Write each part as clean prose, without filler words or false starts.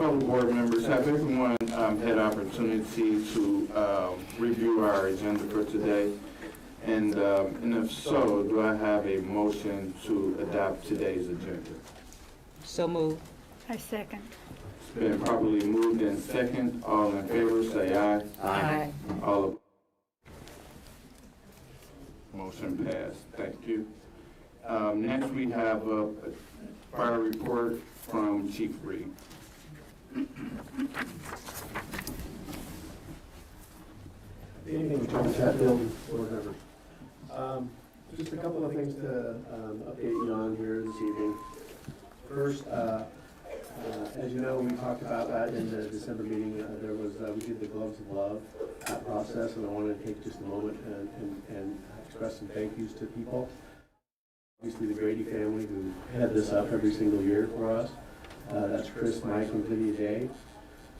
Fellow board members, have everyone had opportunity to review our agenda for today? And if so, do I have a motion to adopt today's agenda? So moved. I second. It's been properly moved in second. All in favor, say aye. Aye. All opposed? Motion passed. Thank you. Next, we have a fire report from Chief Reed. Good evening, Township board members. Just a couple of things to update you on here this evening. First, as you know, we talked about that in the December meeting. We did the Gloves of Love process, and I wanted to take just a moment and express some thank yous to people. Obviously, the Grady family who head this up every single year for us. That's Chris, Mike, and Lydia Day.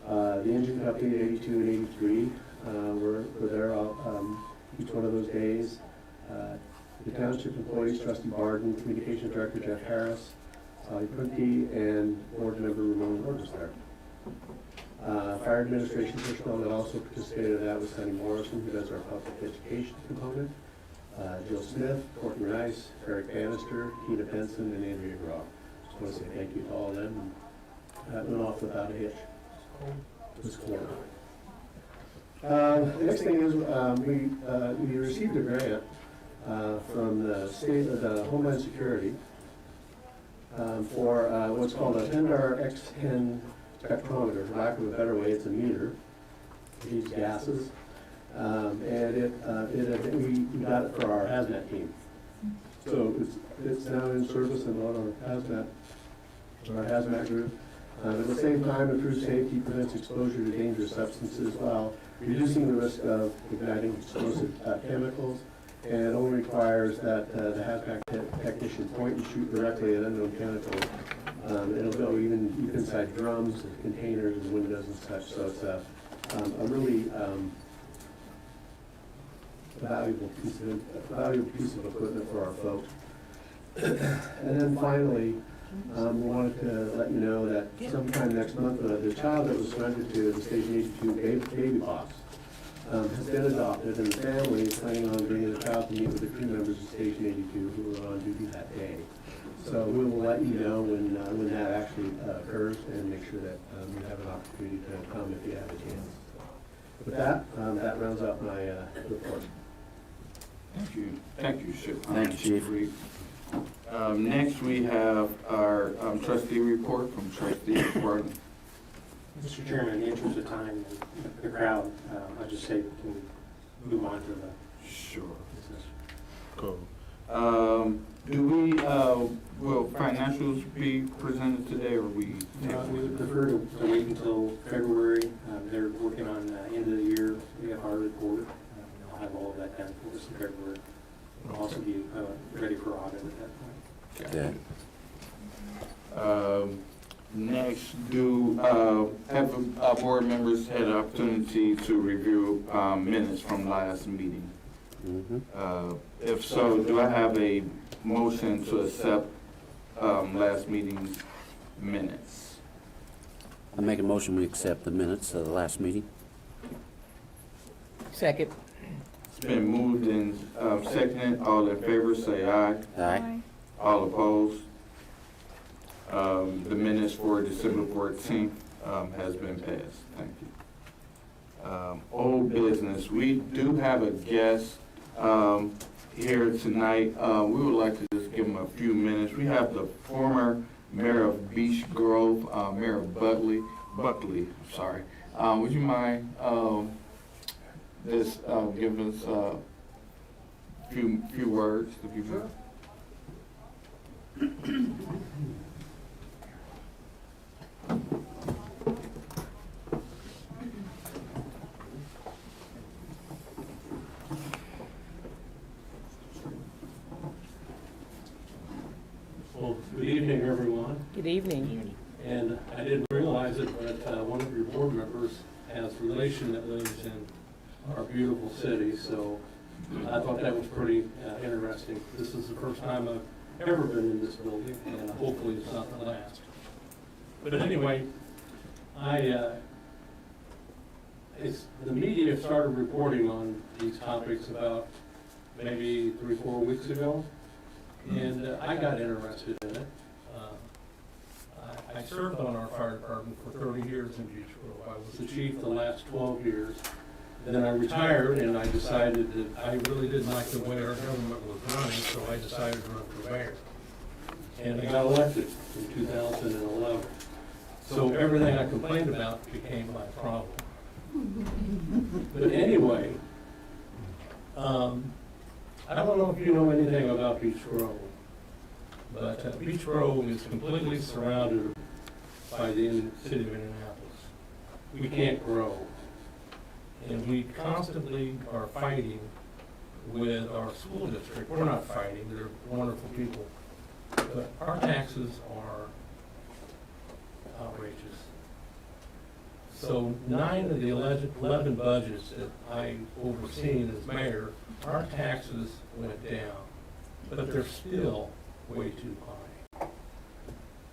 The engine company, 82 and 83, were there each one of those days. The township employees, Trustee Barden, Communications Director Jeff Harris, Sally Prunty, and board member Ramon Ward was there. Fire administration personnel that also participated in that was Sonny Morrison, who does our public education component, Jill Smith, Courtney Rice, Eric Bannister, Tina Benson, and Andrea Groff. Just want to say thank you to all of them. And that went off without a hitch. It was cool. The next thing is we received a grant from the state of the Homeland Security for what's called a 10-dar X10 spectrometer. For lack of a better way, it's a meter for these gases. And we got it for our hazmat team. So it's now in service and on our hazmat group. At the same time, improved safety prevents exposure to dangerous substances while reducing the risk of igniting explosive chemicals, and only requires that the hazmat technician point and shoot directly at unknown chemicals. It'll go even inside drums and containers and windows and such. So it's a really valuable piece of equipment for our folks. And then finally, we wanted to let you know that sometime next month, the child that was surrendered to the Station 82 baby box has been adopted, and the family is planning on bringing the child to meet with the crew members of Station 82 who were on duty that day. So we will let you know when that actually occurs, and make sure that you have an opportunity to come if you have a chance. With that, that rounds out my report. Thank you. Thank you, Chief. Thank you, Chief. Reed. Next, we have our trustee report from Trustee Barton. Mr. Chairman, in the interest of time and the crowd, I just say we can move on to the Sure. business. Cool. Will financials be presented today, or we? We would prefer to wait until February. They're working on end of the year. We have our report. They'll have all of that done for us in February. We'll also be ready for audit at that point. Yeah. Next, have board members had an opportunity to review minutes from last meeting? Mm-hmm. If so, do I have a motion to accept last meeting's minutes? I make a motion we accept the minutes of the last meeting. Second. It's been moved and seconded. All in favor, say aye. Aye. All opposed? The minutes for December 14th has been passed. Thank you. Old business. We do have a guest here tonight. We would like to just give him a few minutes. We have the former mayor of Beach Grove, Mayor Buckley. Sorry. Would you mind just giving us a few words? Sure. Well, good evening, everyone. Good evening. And I didn't realize it, but one of your board members has relation that lives in our beautiful city, so I thought that was pretty interesting. This is the first time I've ever been in this building, and hopefully it's not the last. But anyway, The media started reporting on these topics about maybe 3-4 weeks ago, and I got interested in it. I served on our fire department for 30 years in Beech Grove. I was the chief the last 12 years. Then I retired, and I decided that I really didn't like the way our government was running, so I decided to run for mayor. And I got elected in 2011. So everything I complained about became my problem. But anyway, I don't know if you know anything about Beech Grove, but Beech Grove is completely surrounded by the city of Indianapolis. We can't grow. And we constantly are fighting with our school district. We're not fighting, they're wonderful people. But our taxes are outrageous. So 9 of the 11 budgets that I overseen as mayor, our taxes went down, but they're still way too high.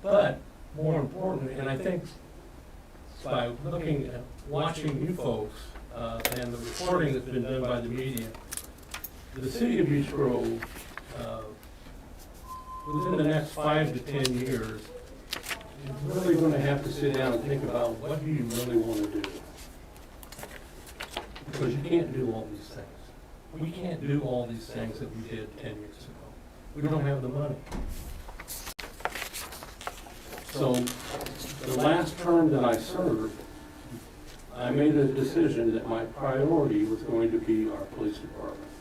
But more important, and I think by watching you folks and the reporting that's been done by the media, the city of Beech Grove, within the next 5 to 10 years, is really going to have to sit down and think about what do you really want to do. Because you can't do all these things. We can't do all these things that we did 10 years ago. We don't have the money. So the last term that I served, I made a decision that my priority was going to be our police department.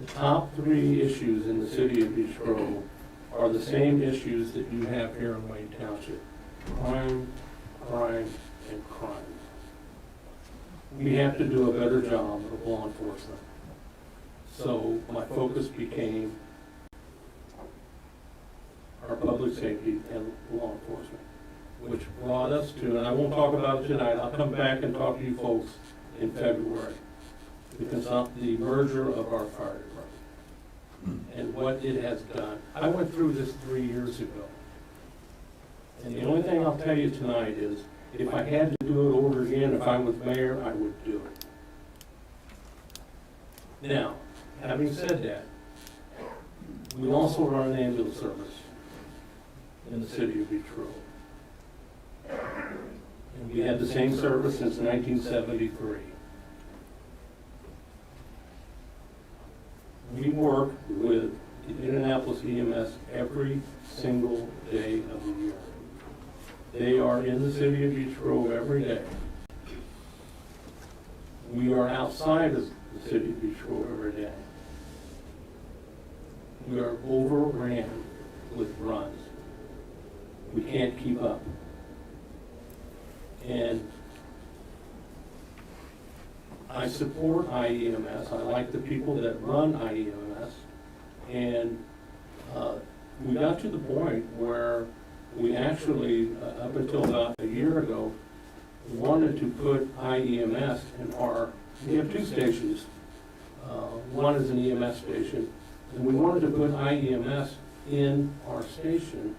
The top 3 issues in the city of Beech Grove are the same issues that you have here in Wayne Township. Crime, crime, and crime. We have to do a better job of law enforcement. So my focus became our public safety and law enforcement, which brought us to, and I won't talk about it tonight, I'll come back and talk to you folks in February, because of the merger of our fire department and what it has done. I went through this 3 years ago. And the only thing I'll tell you tonight is, if I had to do it over again, if I was mayor, I would do it. Now, having said that, we also run an ambulance service in the city of Beech Grove. And we had the same service since 1973. We work with the Indianapolis EMS every single day of the year. They are in the city of Beech Grove every day. We are outside of the city of Beech Grove every day. We are overran with runs. We can't keep up. And I support IEMS. I like the people that run IEMS. And we got to the point where we actually, up until about a year ago, wanted to put IEMS in we have 2 stations. One is an EMS station. And we wanted to put IEMS in our station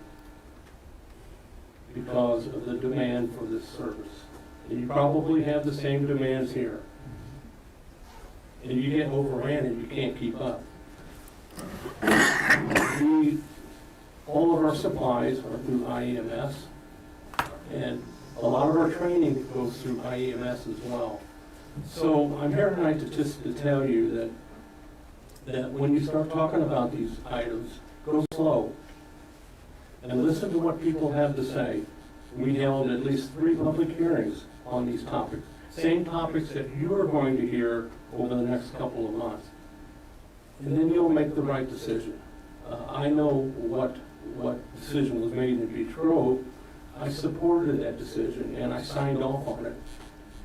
because of the demand for this service. And you probably have the same demands here. And you get overran and you can't keep up. All of our supplies are through IEMS, and a lot of our training goes through IEMS as well. So I'm here tonight to tell you that when you start talking about these items, go slow and listen to what people have to say. We held at least 3 public hearings on these topics, same topics that you are going to hear over the next couple of months. And then you'll make the right decision. I know what decision was made in Beech Grove. I supported that decision and I signed off on it.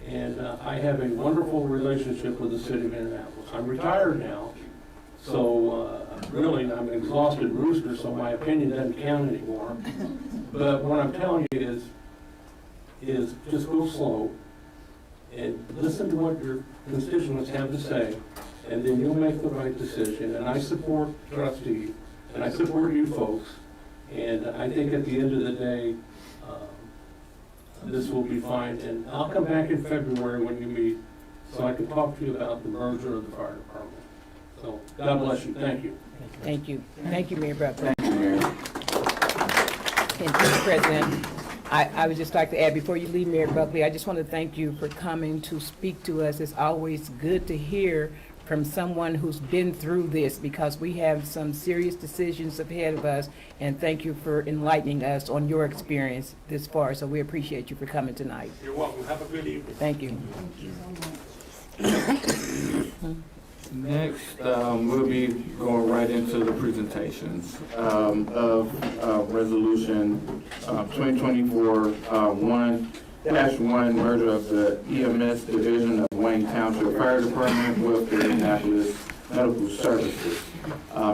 And I have a wonderful relationship with the city of Indianapolis. I'm retired now, so really I'm an exhausted rooster, so my opinion doesn't count anymore. But what I'm telling you is just go slow and listen to what your constituents have to say, and then you'll make the right decision. And I support trustee, and I support you folks, and I think at the end of the day, this will be fine. And I'll come back in February when you meet, so I can talk to you about the merger of the fire department. So, God bless you, thank you. Thank you. Thank you, Mayor Buckley. Thank you, Mayor. And Mr. President, I would just like to add, before you leave, Mayor Buckley, I just want to thank you for coming to speak to us. It's always good to hear from someone who's been through this, because we have some serious decisions ahead of us, and thank you for enlightening us on your experience this far. So we appreciate you for coming tonight. You're welcome, have a good evening. Thank you. Next, we'll be going right into the presentations of Resolution 2024-1-1, merger of the EMS Division of Wayne Township Fire Department with the Indianapolis Medical Services.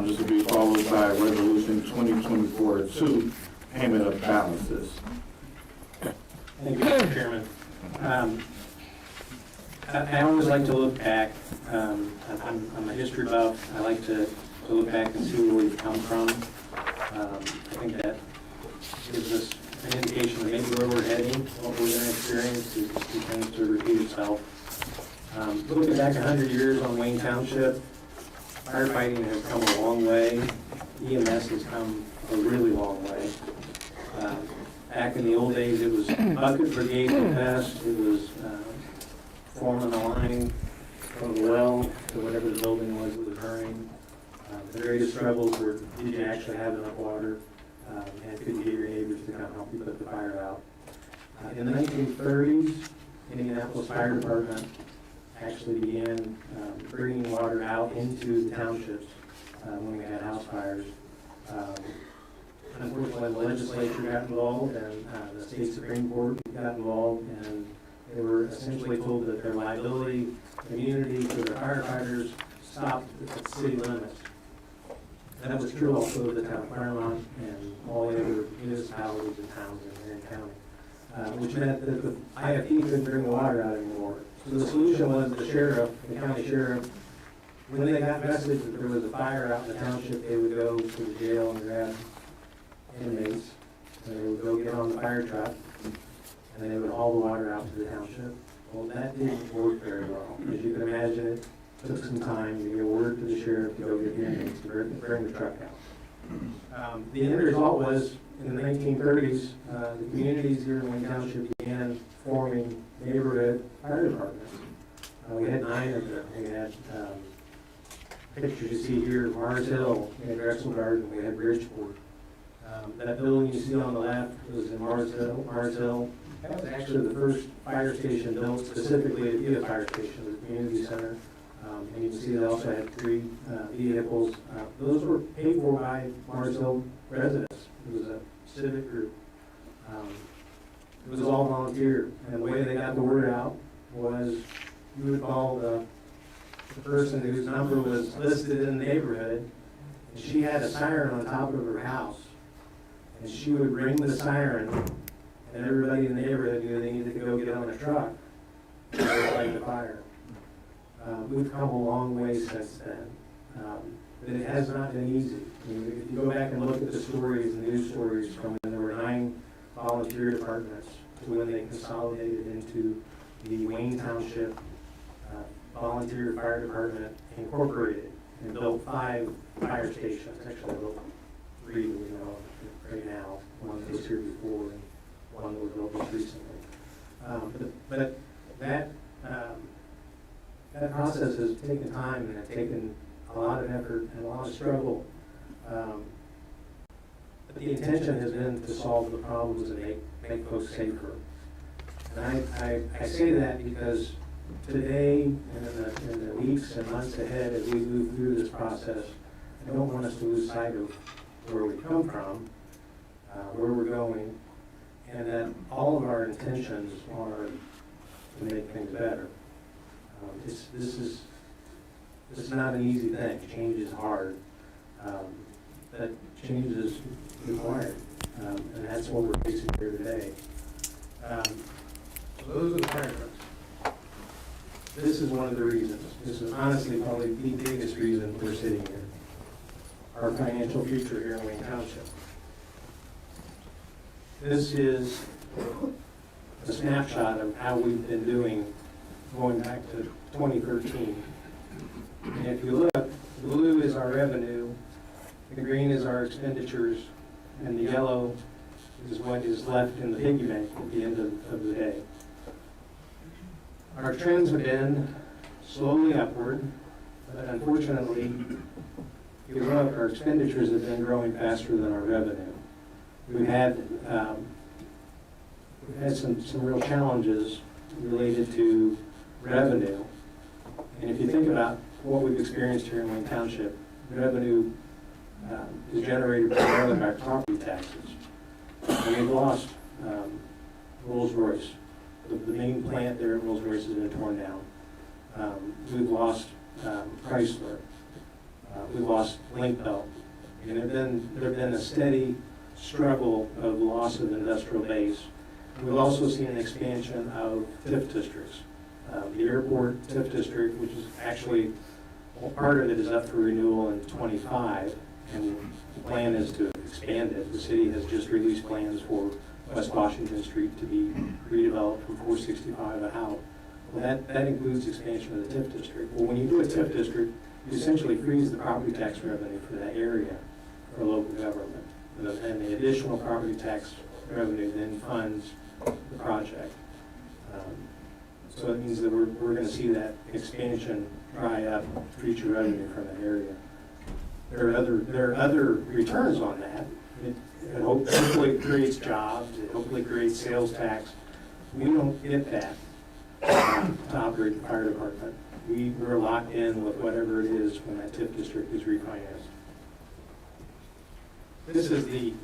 This will be followed by Resolution 2024-2, payment of balances. Thank you, Mr. Chairman. I always like to look back. I'm a history buff. I like to look back and see where we've come from. I think that gives us an indication of maybe where we're heading, what we're going to experience is tends to repeat itself. Looking back 100 years on Wayne Township, firefighting has come a long way. EMS has come a really long way. Back in the old days, it was bucket brigade and best. It was forming a line from the well to whatever the building was that was burning. The greatest struggles were, did you actually have enough water? And could you get your neighbors to come help you put the fire out? In the 1930s, Indianapolis Fire Department actually began bringing water out into the townships when we had house fires. Unfortunately, the legislature got involved and the state Supreme Court got involved, and they were essentially told that their liability immunity for their firefighters stopped at city limits. That was true also of the town of Claremont and all the other municipalities and towns in Marion County, which meant that the IFP couldn't bring the water out anymore. So the solution was the sheriff, the county sheriff, when they got message that there was a fire out in the township, they would go to the jail and grab inmates, and they would go get on the fire truck, and they would haul the water out to the township. Well, that didn't work very well. As you can imagine, it took some time to get word to the sheriff to go get the inmates to bring the truck out. The end result was, in the 1930s, the communities here in Wayne Township began forming neighborhood fire departments. We had 9 of them. We had pictures you see here, Mars Hill, we had Drexel Garden, we had Bridgeport. That building you see on the left was in Mars Hill. That was actually the first fire station built specifically to be a fire station, the community center. And you can see they also had 3 vehicles. Those were paid for by Mars Hill residents. It was a civic group. It was all volunteer. And the way they got the word out was you would call the person whose number was listed in the neighborhood, and she had a siren on top of her house. And she would ring the siren, and everybody in the neighborhood knew they needed to go get on a truck and go fight the fire. We've come a long way since then, but it has not been easy. I mean, if you go back and look at the stories, the news stories from when there were 9 volunteer departments to when they consolidated into the Wayne Township Volunteer Fire Department Incorporated and built 5 fire stations. Actually, built 3 that we know of right now. One that was here before and one that was built most recently. But that process has taken time and it's taken a lot of effort and a lot of struggle. But the intention has been to solve the problems and make folks safer. And I say that because today and in the weeks and months ahead as we move through this process, I don't want us to lose sight of where we come from, where we're going, and that all of our intentions are to make things better. This is not an easy thing. Change is hard. That change is required, and that's what we're facing here today. So those are the fire trucks. This is one of the reasons. This is honestly probably the biggest reason we're sitting here. Our financial future here in Wayne Township. This is a snapshot of how we've been doing going back to 2013. And if you look, blue is our revenue, the green is our expenditures, and the yellow is what is left in the piggy bank at the end of the day. Our trends have been slowly upward, but unfortunately, if you look, our expenditures have been growing faster than our revenue. We've had some real challenges related to revenue. And if you think about what we've experienced here in Wayne Township, revenue is generated primarily by property taxes. And we've lost Rolls-Royce. The main plant there at Rolls-Royce has been torn down. We've lost Chrysler. We've lost Link-Belt. And there have been a steady struggle of loss of industrial base. We've also seen an expansion of TIF districts. The airport TIF district, which is actually, part of it is up for renewal in 25, and the plan is to expand it. The city has just released plans for West Washington Street to be redeveloped from 465 out. Well, that includes expansion of the TIF district. Well, when you do a TIF district, you essentially freeze the property tax revenue for that area for local government. And the additional property tax revenue then funds the project. So it means that we're going to see that expansion dry up future revenue from that area. There are other returns on that. It hopefully creates jobs. It hopefully creates sales tax. We don't get that to operate the fire department. We're locked in with whatever it is when that TIF district is refinanced. This is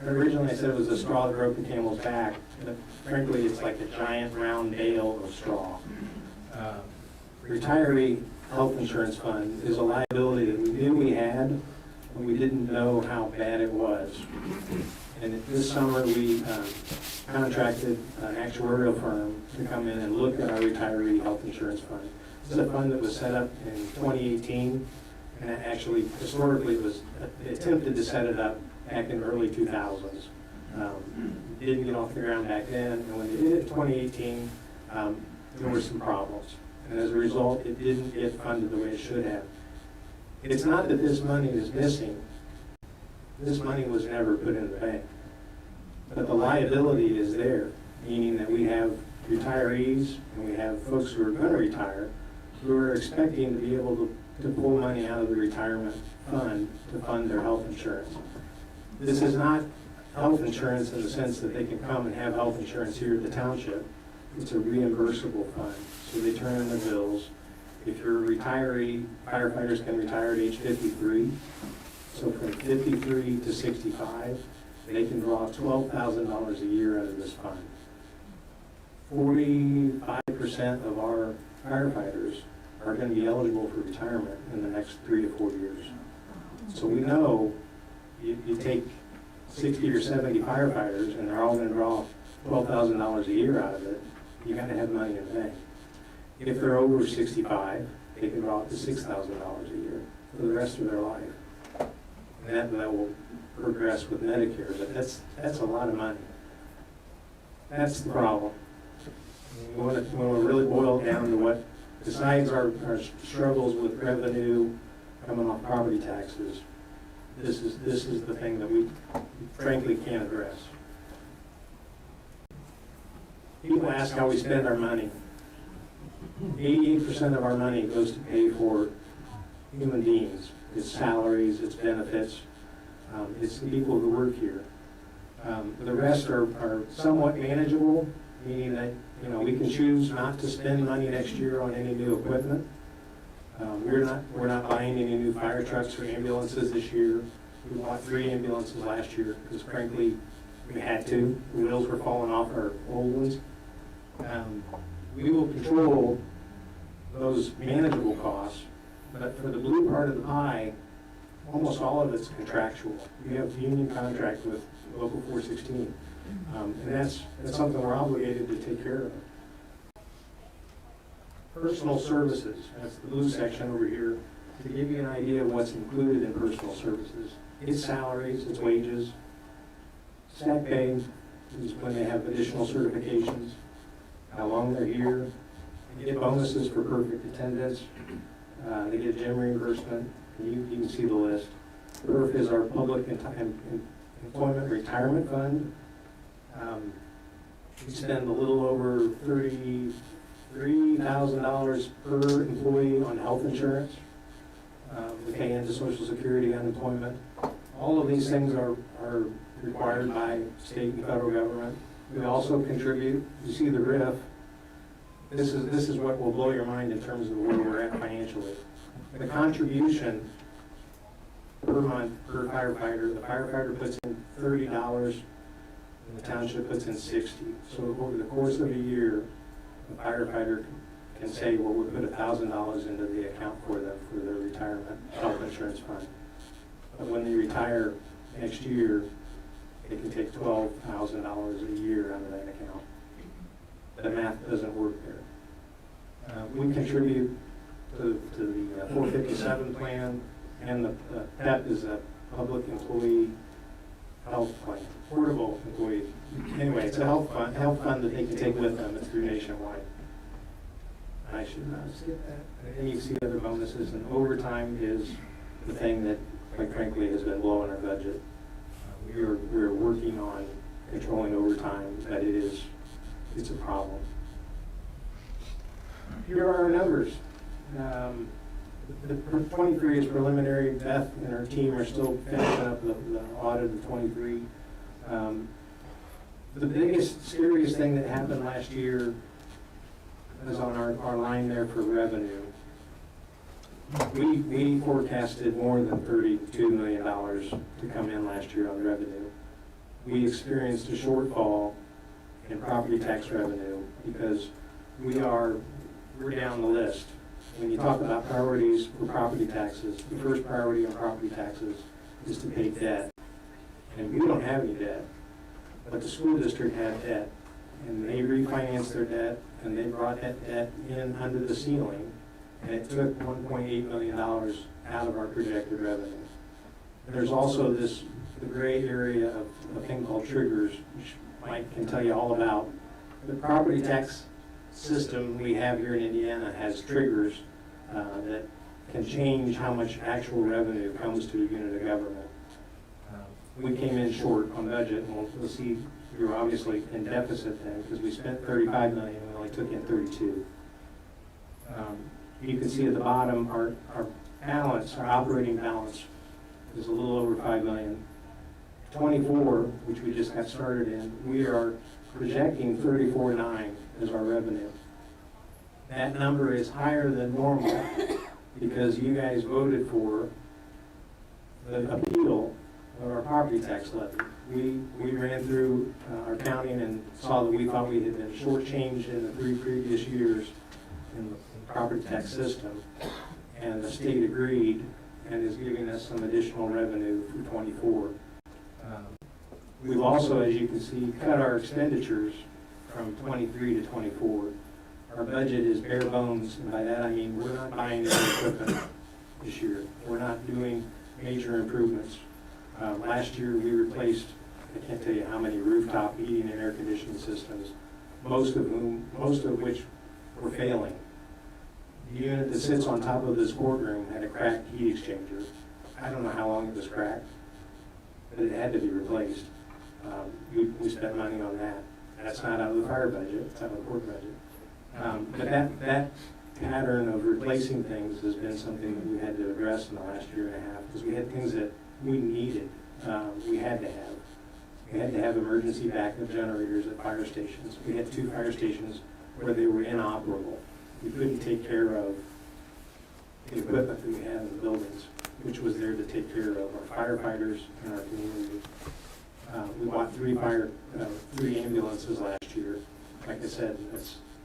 originally I said it was a straw that broke the camel's back. But frankly, it's like a giant round bale of straw. Retiree health insurance fund is a liability that we knew we had, but we didn't know how bad it was. And this summer, we contracted an actuarial firm to come in and look at our retiree health insurance fund. This is a fund that was set up in 2018, and actually, historically, it was attempted to set it up back in the early 2000s. Didn't get off the ground back then, and when they did it in 2018, there were some problems. And as a result, it didn't get funded the way it should have. It's not that this money is missing. This money was never put in the bank. But the liability is there, meaning that we have retirees and we have folks who are going to retire who are expecting to be able to pull money out of the retirement fund to fund their health insurance. This is not health insurance in the sense that they can come and have health insurance here at the township. It's a reimbursable fund, so they turn in their bills. If you're a retiree, firefighters can retire at age 53. So from 53 to 65, they can draw $12,000 a year out of this fund. 45% of our firefighters are going to be eligible for retirement in the next 3 to 4 years. So we know you take 60 or 70 firefighters and they're all going to draw $12,000 a year out of it, you got to have money in the bank. If they're over 65, they can draw up to $6,000 a year for the rest of their life. And that will progress with Medicare, but that's a lot of money. That's the problem. When we really boil down to what, besides our struggles with revenue coming off property taxes, this is the thing that we frankly can't address. People ask how we spend our money. 88% of our money goes to pay for human beings. It's salaries, it's benefits, it's the people who work here. The rest are somewhat manageable, meaning that we can choose not to spend money next year on any new equipment. We're not buying any new fire trucks or ambulances this year. We bought 3 ambulances last year because frankly we had to. The wheels were falling off our old ones. We will control those manageable costs, but for the blue part of the pie, almost all of it's contractual. We have a union contract with Local 416, and that's something we're obligated to take care of. Personal services, that's the blue section over here, to give you an idea of what's included in personal services. It's salaries, it's wages, staff pay, is when they have additional certifications, how long they're here. They get bonuses for perfect attendance. They get gym reimbursement. You can see the list. PERF is our public employment retirement fund. We spend a little over $33,000 per employee on health insurance. We pay into Social Security, unemployment. All of these things are required by state and federal government. We also contribute. You see the RIF. This is what will blow your mind in terms of where we're at financially. The contribution per month per firefighter, the firefighter puts in $30 and the township puts in $60. So over the course of a year, the firefighter can say, well, we put $1,000 into the account for them for their retirement health insurance fund. But when they retire next year, they can take $12,000 a year out of that account. The math doesn't work there. We contribute to the 457 plan, and the PEP is a public employee health plan, portable employee. Anyway, it's a health fund that they can take with them. It's through Nationwide. I should not skip that. And you see other bonuses, and overtime is the thing that, quite frankly, has been blowing our budget. We're working on controlling overtime, but it's a problem. Here are our numbers. The 23 is preliminary. Beth and her team are still finishing up the audit of 23. The biggest, scariest thing that happened last year is on our line there for revenue. We forecasted more than $32 million to come in last year on revenue. We experienced a shortfall in property tax revenue because we're down the list. When you talk about priorities for property taxes, the first priority on property taxes is to pay debt. And we don't have any debt, but the school district had debt. And they refinanced their debt, and they brought that debt in under the ceiling, and it took $1.8 million out of our projected revenue. There's also the gray area of a thing called triggers, which Mike can tell you all about. The property tax system we have here in Indiana has triggers that can change how much actual revenue comes to a unit of government. We came in short on budget, and we'll see we were obviously in deficit then because we spent $35 million and we only took in 32. You can see at the bottom our balance, our operating balance is a little over $5 million. 24, which we just got started in, we are projecting 34.9 as our revenue. That number is higher than normal because you guys voted for the appeal of our property tax levy. We ran through our accounting and saw that we thought we had been shortchanged in the 3 previous years in the property tax system, and the state agreed and is giving us some additional revenue for 24. We've also, as you can see, cut our expenditures from 23 to 24. Our budget is bare bones, and by that I mean we're not buying any equipment this year. We're not doing major improvements. Last year we replaced, I can't tell you how many rooftop heating and air conditioning systems, most of which were failing. The unit that sits on top of this courtroom had a cracked heat exchanger. I don't know how long it was cracked, but it had to be replaced. We spent money on that. That's not out of the fire budget, it's out of the court budget. But that pattern of replacing things has been something that we had to address in the last year and a half, because we had things that we needed, we had to have. We had to have emergency backup generators at fire stations. We had 2 fire stations where they were inoperable. We couldn't take care of the equipment that we had in the buildings, which was there to take care of our firefighters and our community. We bought 3 ambulances last year. Like I said,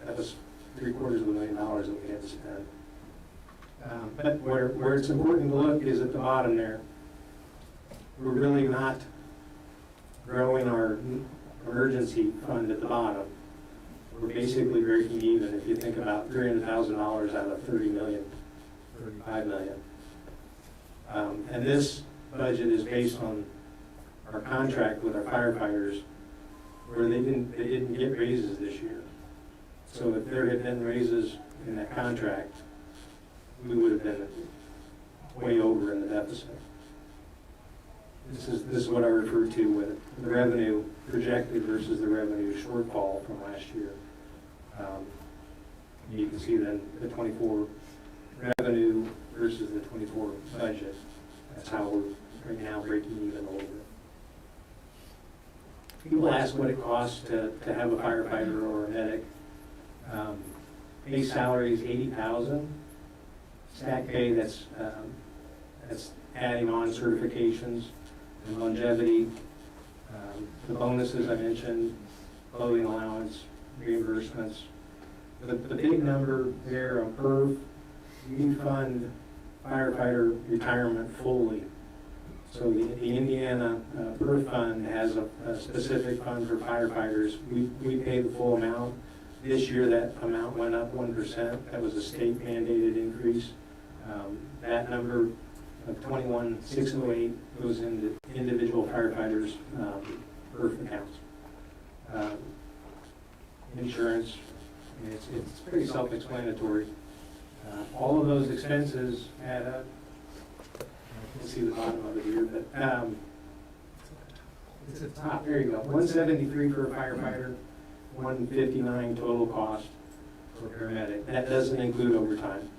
that was $750,000 that we had to spend. But where it's important to look is at the bottom there. We're really not growing our emergency fund at the bottom. We're basically breaking even if you think about $300,000 out of $30 million, $35 million. And this budget is based on our contract with our firefighters, where they didn't get raises this year. So if there had been raises in that contract, we would have been way over in the deficit. This is what I referred to with the revenue projected versus the revenue shortfall from last year. You can see then the 24 revenue versus the 24 budget. That's how we're right now breaking even a little bit. People ask what it costs to have a firefighter or a medic. Base salary is $80,000. Stack pay, that's adding on certifications and longevity. The bonuses I mentioned, clothing allowance, reimbursements. The big number there on PERF, we fund firefighter retirement fully. So the Indiana PERF fund has a specific fund for firefighters. We pay the full amount. This year that amount went up 1%. That was a state mandated increase. That number of 21,608 goes into individual firefighters' PERF accounts. Insurance, it's pretty self-explanatory. All of those expenses add up. You can see the bottom of it here, but it's at the top. There you go. 173 for a firefighter, 159 total cost for a paramedic. That doesn't include overtime.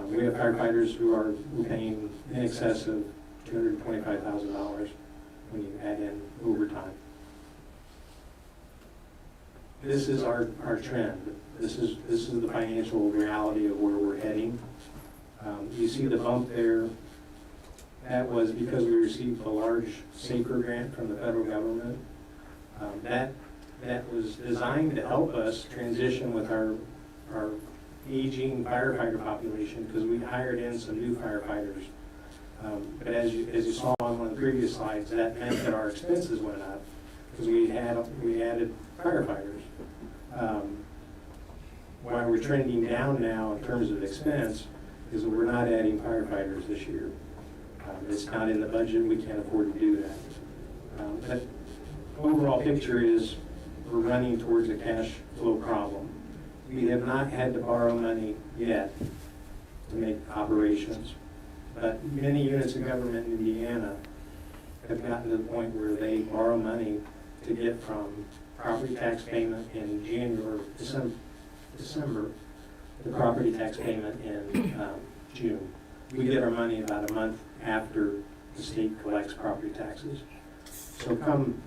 We have firefighters who are paying in excess of $225,000 when you add in overtime. This is our trend. This is the financial reality of where we're heading. You see the bump there. That was because we received a large SAFER grant from the federal government. That was designed to help us transition with our aging firefighter population, because we hired in some new firefighters. But as you saw on one of the previous slides, that meant that our expenses went up because we added firefighters. Why we're trending down now in terms of expense is that we're not adding firefighters this year. It's not in the budget. We can't afford to do that. But overall picture is we're running towards a cash flow problem. We have not had to borrow money yet to make operations, but many units of government in Indiana have gotten to the point where they borrow money to get from property tax payment in January, December, to property tax payment in June. We get our money about a month after the state collects property taxes. So come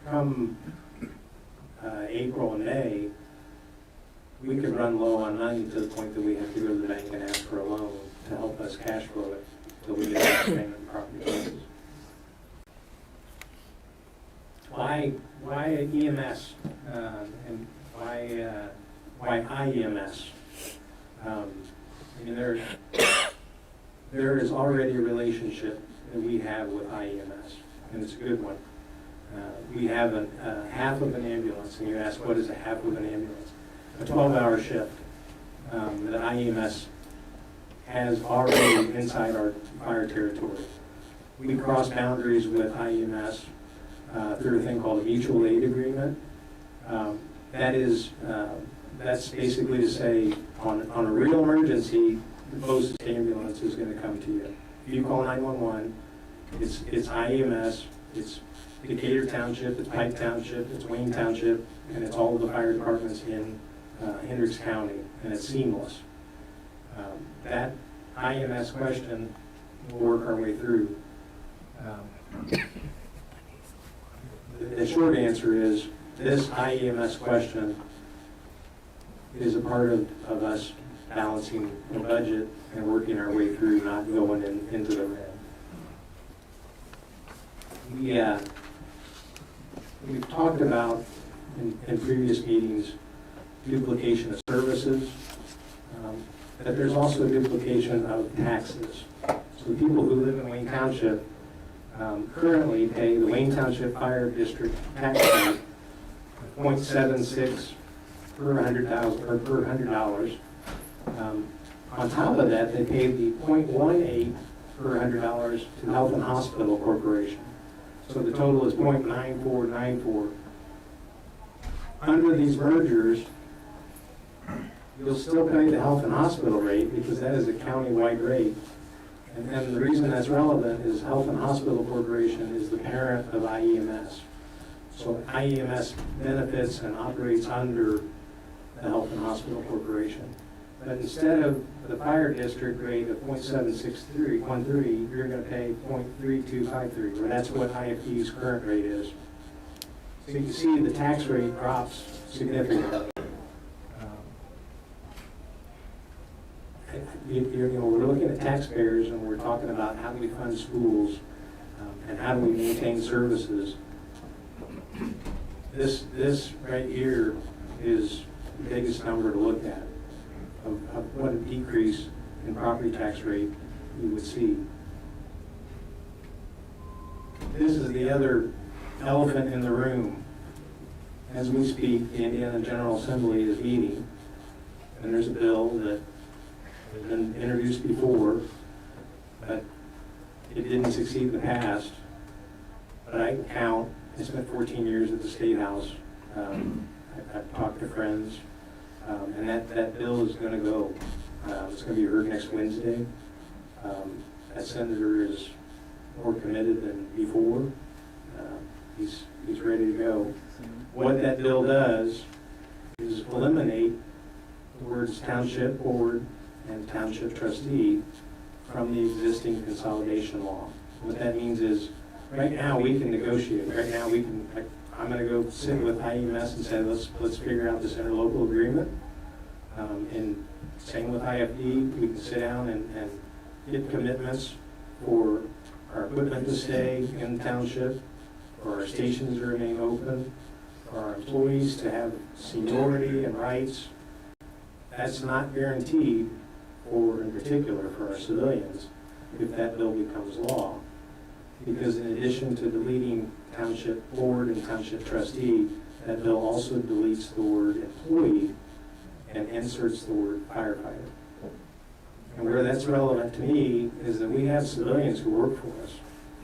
April and May, we could run low on money to the point that we have to go to the bank and ask for a loan to help us cash flow it until we get tax payment and property taxes. Why EMS and why IEMS? I mean, there is already a relationship that we have with IEMS, and it's a good one. We have a half of an ambulance, and you ask, what is a half of an ambulance? A 12-hour shift that IEMS has already inside our fire territory. We cross boundaries with IEMS through a thing called a mutual aid agreement. That's basically to say, on a real emergency, the closest ambulance is going to come to you. If you call 911, it's IEMS, it's Decatur Township, it's Pike Township, it's Wayne Township, and it's all of the fire departments in Hendricks County, and it's seamless. That IEMS question, we'll work our way through. The short answer is this IEMS question is a part of us balancing the budget and working our way through, not going into the red. We've talked about in previous meetings duplication of services, but there's also duplication of taxes. So people who live in Wayne Township currently pay the Wayne Township Fire District tax rate of 0.76 per $100,000 or per $100. On top of that, they pay the 0.18 per $100 to Health and Hospital Corporation. So the total is 0.9494. under these mergers, you'll still pay the health and hospital rate because that is a county-wide rate. And the reason that's relevant is Health and Hospital Corporation is the parent of IEMS. So IEMS benefits and operates under the Health and Hospital Corporation. But instead of the fire district rate of 0.76313, you're going to pay 0.3253, or that's what IFD's current rate is. So you can see the tax rate drops significantly. We're looking at taxpayers and we're talking about how do we fund schools and how do we maintain services. This right here is the biggest number to look at of what a decrease in property tax rate you would see. This is the other elephant in the room. As we speak, the Indiana General Assembly is meeting, and there's a bill that has been introduced before, but it didn't succeed in the past. But I can count. I spent 14 years at the State House. I've talked to friends, and that bill is going to go. It's going to be heard next Wednesday. That senator is more committed than before. He's ready to go. What that bill does is eliminate the words township board and township trustee from the existing consolidation law. What that means is, right now we can negotiate. Right now we can. I'm going to go sit with IEMS and say let's figure out this interlocal agreement. And same with IFD, we can sit down and get commitments for our equipment to stay in the township, for our stations to remain open, for our employees to have seniority and rights. That's not guaranteed for, in particular, for our civilians if that bill becomes law. Because in addition to deleting township board and township trustee, that bill also deletes the word employee and inserts the word firefighter. And where that's relevant to me is that we have civilians who work for us.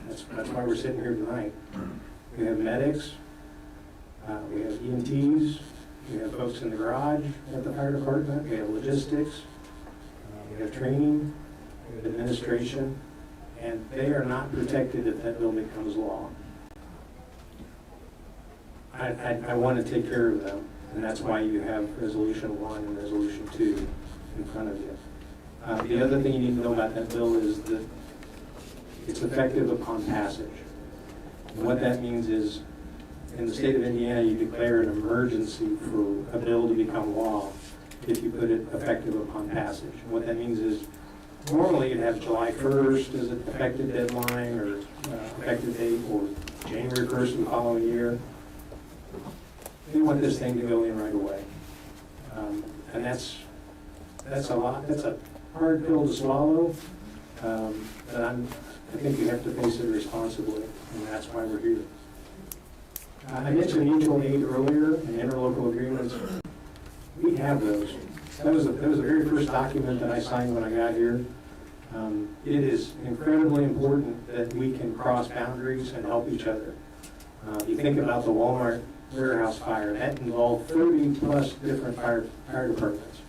That's why we're sitting here tonight. We have medics, we have EMTs, we have folks in the garage at the fire department, we have logistics, we have training, we have administration, and they are not protected if that bill becomes law. I want to take care of them, and that's why you have Resolution 1 and Resolution 2 in front of you. The other thing you need to know about that bill is that it's effective upon passage. And what that means is, in the state of Indiana, you declare an emergency for a bill to become law if you put it effective upon passage. What that means is, normally you'd have July 1st as an effective deadline or effective date, or January 1st of the following year. We want this thing to go in right away. And that's a lot. That's a hard pill to swallow. But I think you have to face it responsibly, and that's why we're here. I mentioned mutual aid earlier and interlocal agreements. We have those. That was the very first document that I signed when I got here. It is incredibly important that we can cross boundaries and help each other. You think about the Walmart warehouse fire. That involved 30 plus different fire departments.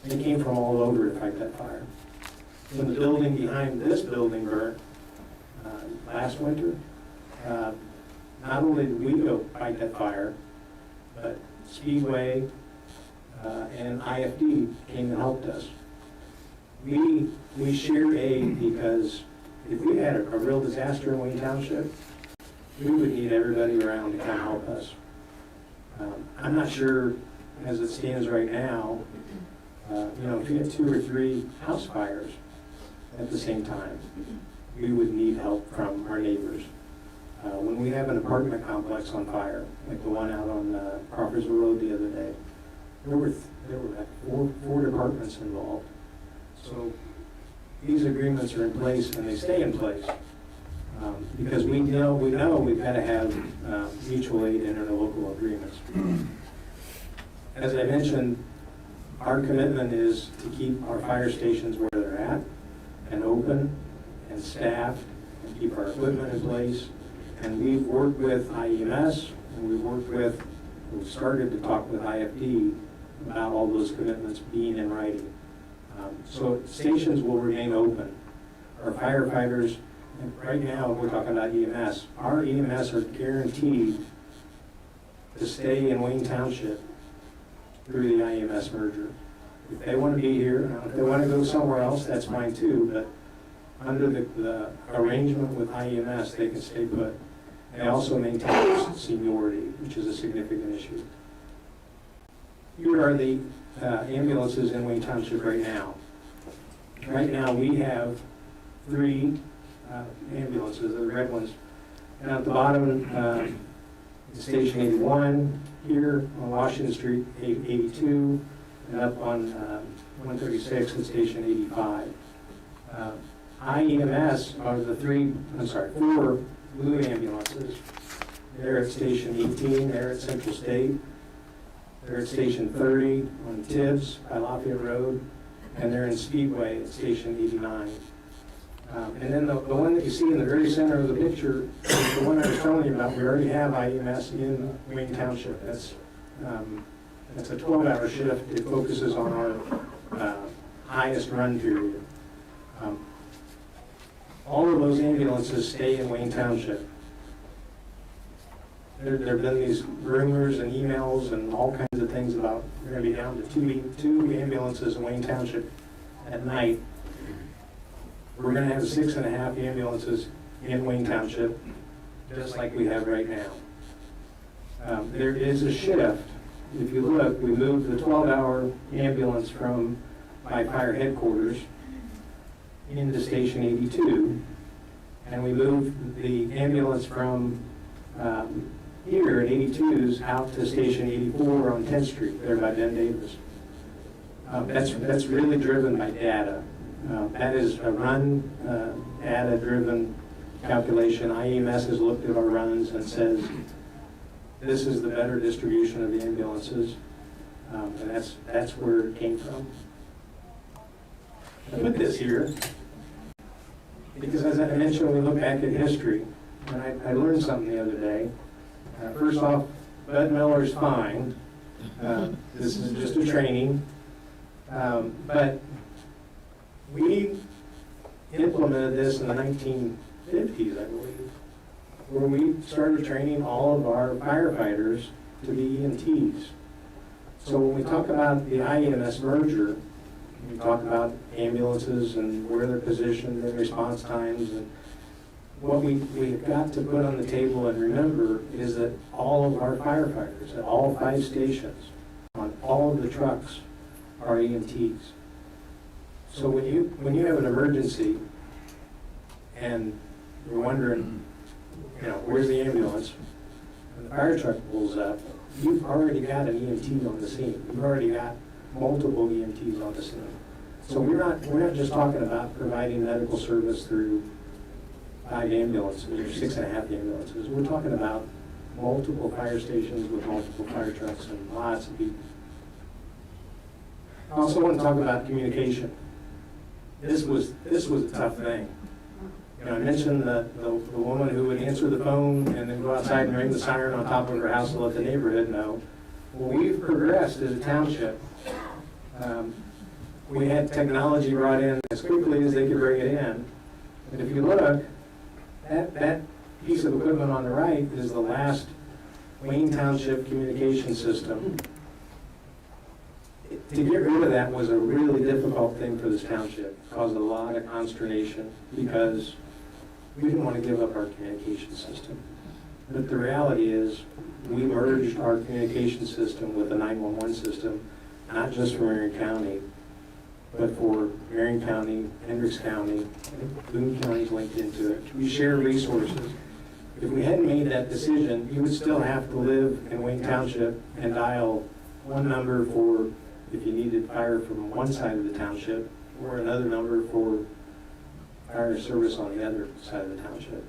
They came from all over to fight that fire. When the building behind this building burnt last winter, not only did we go fight that fire, but Speedway and IFD came and helped us. We share aid because if we had a real disaster in Wayne Township, we would need everybody around to come help us. I'm not sure, as it stands right now, if you had 2 or 3 house fires at the same time, we would need help from our neighbors. When we have an apartment complex on fire, like the one out on Crawfordsville Road the other day, there were like 4 departments involved. So these agreements are in place and they stay in place because we know we've got to have mutual aid and interlocal agreements. As I mentioned, our commitment is to keep our fire stations where they're at and open and staffed and keep our equipment in place. And we've worked with IEMS and we've worked with we've started to talk with IFD about all those commitments being in writing. So stations will remain open. Our firefighters, and right now we're talking about EMS, our EMS are guaranteed to stay in Wayne Township through the IEMS merger. If they want to be here, if they want to go somewhere else, that's fine too, but under the arrangement with IEMS, they can stay put. They also maintain seniority, which is a significant issue. Here are the ambulances in Wayne Township right now. Right now, we have 3 ambulances, the red ones. And at the bottom, is Station 81, here on Washington Street, 82, and up on 136 at Station 85. IEMS are the 4 blue ambulances. They're at Station 18, they're at Central State. They're at Station 30 on Tibbs by Lafayette Road, and they're in Speedway at Station 89. And then the one that you see in the very center of the picture is the one I was telling you about. We already have IEMS in Wayne Township. That's a 12-hour shift. It focuses on our highest run period. All of those ambulances stay in Wayne Township. There have been these rumors and emails and all kinds of things about we're going to be down to two ambulances in Wayne Township at night. We're going to have 6.5 ambulances in Wayne Township, just like we have right now. There is a shift. If you look, we moved the 12-hour ambulance from my fire headquarters into Station 82, and we moved the ambulance from here at 82's out to Station 84 on 10th Street, there by Ben Davis. That's really driven by data. That is a run data-driven calculation. IEMS has looked at our runs and says this is the better distribution of the ambulances, and that's where it came from. I put this here because, as I mentioned, we look back at history, and I learned something the other day. First off, Bud Miller's fine. This is just a training. But we implemented this in the 1950s, I believe, where we started training all of our firefighters to be EMTs. So when we talk about the IEMS merger, we talk about ambulances and where they're positioned and response times, and what we've got to put on the table and remember is that all of our firefighters at all 5 stations on all of the trucks are EMTs. So when you have an emergency and you're wondering, where's the ambulance? When the fire truck pulls up, you've already got an EMT on the scene. You've already got multiple EMTs on the scene. So we're not just talking about providing medical service through 5 ambulances or 6.5 ambulances. We're talking about multiple fire stations with multiple fire trucks and lots of people. I also want to talk about communication. This was a tough thing. I mentioned the woman who would answer the phone and then go outside and ring the siren on top of her house to let the neighborhood know. Well, we've progressed as a township. We had technology brought in as quickly as they could bring it in. And if you look, that piece of equipment on the right is the last Wayne Township communication system. To get rid of that was a really difficult thing for this township. It caused a lot of consternation because we didn't want to give up our communication system. But the reality is we merged our communication system with the 911 system, not just for Marion County, but for Marion County, Hendricks County, Boone County's linked into it. We share resources. If we hadn't made that decision, you would still have to live in Wayne Township and dial one number for if you needed fire from one side of the township, or another number for fire service on the other side of the township.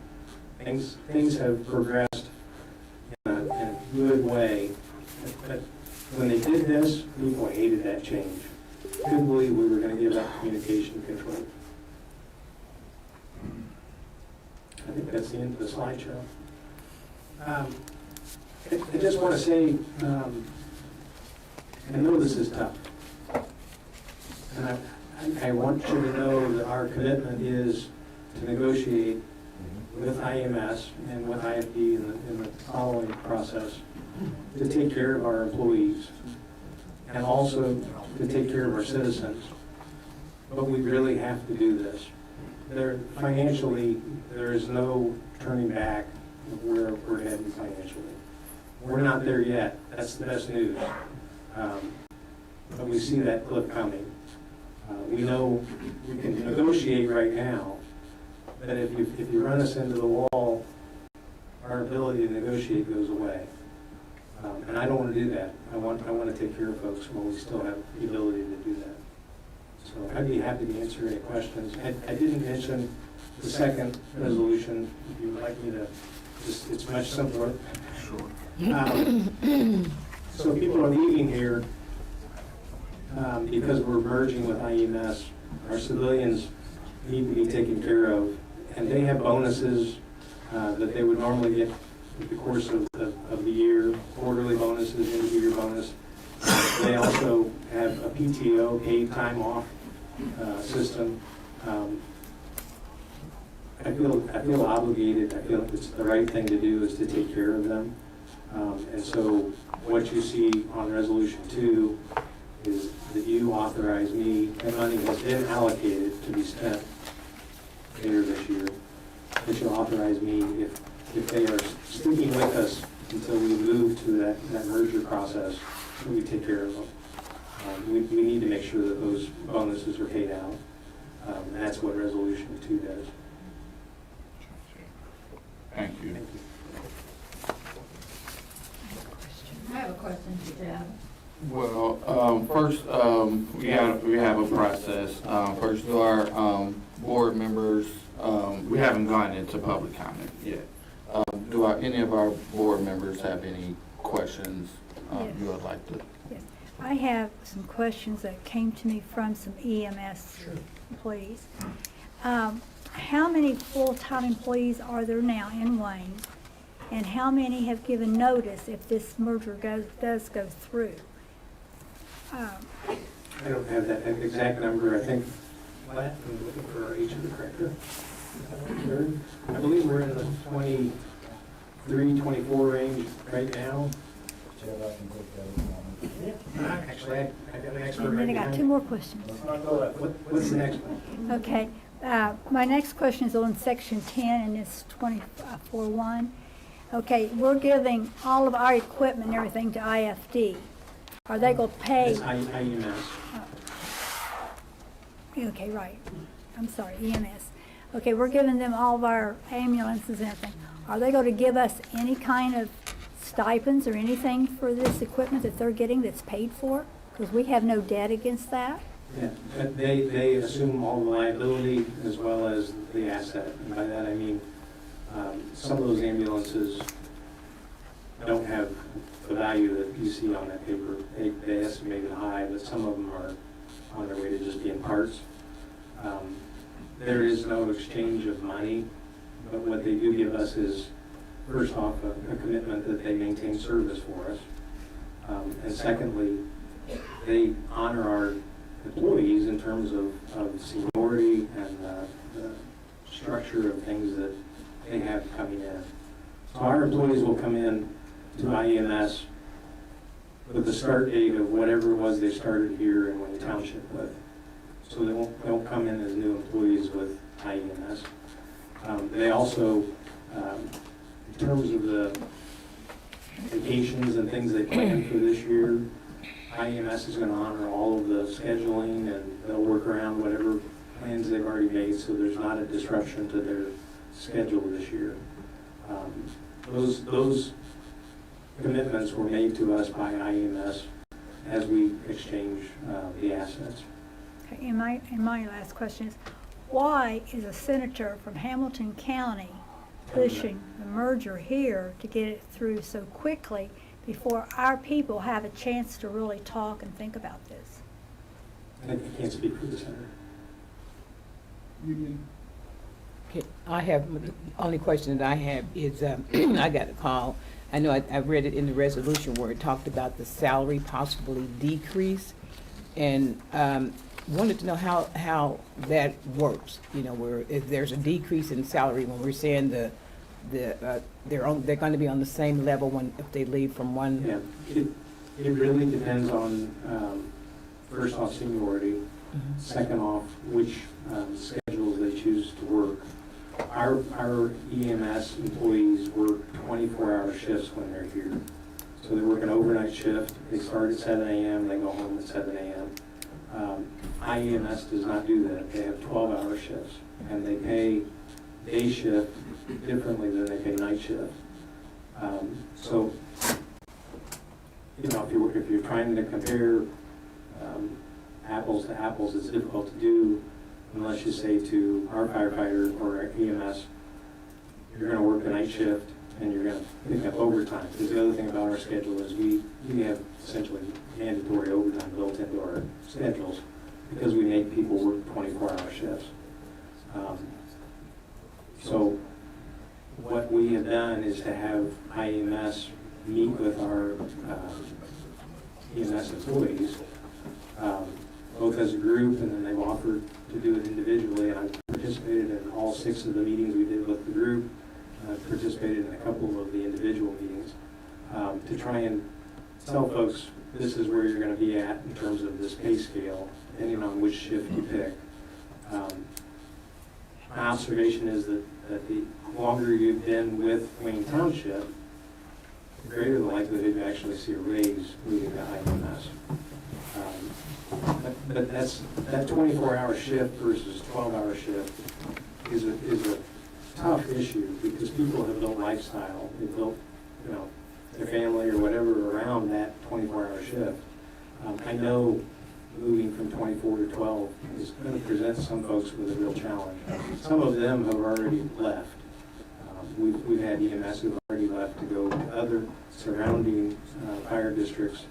Things have progressed in a good way. But when they did this, people hated that change. Couldn't believe we were going to give up communication control. I think that's the end of the slideshow. I just want to say, I know this is tough. And I want you to know that our commitment is to negotiate with IMS and with IFD in the following process to take care of our employees and also to take care of our citizens. But we really have to do this. Financially, there is no turning back of where we're heading financially. We're not there yet. That's the best news. But we see that cliff coming. We know we can negotiate right now, but if you run us into the wall, our ability to negotiate goes away. And I don't want to do that. I want to take care of folks while we still have the ability to do that. So I'd be happy to answer any questions. I didn't mention the second resolution. If you'd like me to, it's much simpler. Sure. So people are leaving here because we're merging with IEMS. Our civilians need to be taken care of, and they have bonuses that they would normally get through the course of the year, quarterly bonuses, end-of-year bonus. They also have a PTO, paid time off system. I feel obligated. I feel like it's the right thing to do is to take care of them. And so what you see on Resolution 2 is that you authorize me, and money has been allocated to be spent later this year, that you authorize me, if they are sticking with us until we move to that merger process, that we take care of them. We need to make sure that those bonuses are paid out. And that's what Resolution 2 does. Thank you. Thank you. I have a question for Jeff. Well, first, we have a process. First, to our board members, we haven't gone into public comment yet. Do any of our board members have any questions Yes. you would like to? Yes, I have some questions that came to me from some EMS employees. How many full-time employees are there now in Wayne? And how many have given notice if this merger does go through? I don't have that exact number. I think, I'm looking for our HR director. I believe we're in the 23, 24 range right now. Actually, I got an expert And then I right got two behind. more questions. What's the next one? Okay, my next question is on section 10 and it's 24.1. Okay, we're giving all of our equipment and everything to IFD. Are they going to pay? It's IEMS. Okay, right. I'm sorry, EMS. Okay, we're giving them all of our ambulances and everything. Are they going to give us any kind of stipends or anything for this equipment that they're getting that's paid for? Because we have no debt against that. Yeah, but they assume all the liability as well as the asset. And by that I mean, some of those ambulances don't have the value that you see on that paper. They estimate it high, but some of them are on their way to just being parts. There is no exchange of money, but what they do give us is, first off, a commitment that they maintain service for us. And secondly, they honor our employees in terms of seniority and the structure of things that they have coming in. So our employees will come in to IEMS with the start date of whatever it was they started here in Wayne Township with. So they won't come in as new employees with IEMS. They also, in terms of the vacations and things they plan for this year, IEMS is going to honor all of the scheduling and they'll work around whatever plans they've already made so there's not a disruption to their schedule this year. Those commitments were made to us by IEMS as we exchange the assets. Okay, and my last question is, why is a senator from Hamilton County pushing the merger here to get it through so quickly before our people have a chance to really talk and think about this? I can't speak for the senator. Okay, I have, the only question that I have is, I got a call, I know I read it in the resolution where it talked about the salary possibly decrease, and wanted to know how that works, you know, where if there's a decrease in salary when we're saying they're going to be on the same level if they leave from one. Yeah, it really depends on, first off, seniority, second off, which schedules they choose to work. Our EMS employees work 24-hour shifts when they're here. So they work an overnight shift. They start at 7 a.m., they go home at 7 a.m. IEMS does not do that. They have 12-hour shifts, and they pay day shift differently than they pay night shift. So, you know, if you're trying to compare apples to apples, it's difficult to do unless you say to our firefighter or our EMS, you're going to work a night shift and you're going to pick up overtime. Because the other thing about our schedule is we have essentially mandatory overtime built into our schedules because we make people work 24-hour shifts. So what we have done is to have IEMS meet with our EMS employees, both as a group, and then they've offered to do it individually. And I've participated in all 6 of the meetings we did with the group. I've participated in a couple of the individual meetings to try and tell folks this is where you're going to be at in terms of this pay scale, depending on which shift you pick. My observation is that the longer you've been with Wayne Township, the greater the likelihood you actually see a raise moving to IMS. But that 24-hour shift versus 12-hour shift is a tough issue because people have built lifestyle. They've built, you know, their family or whatever around that 24-hour shift. I know moving from 24 to 12 is going to present some folks with a real challenge. Some of them have already left. We've had EMS who have already left to go to other surrounding fire districts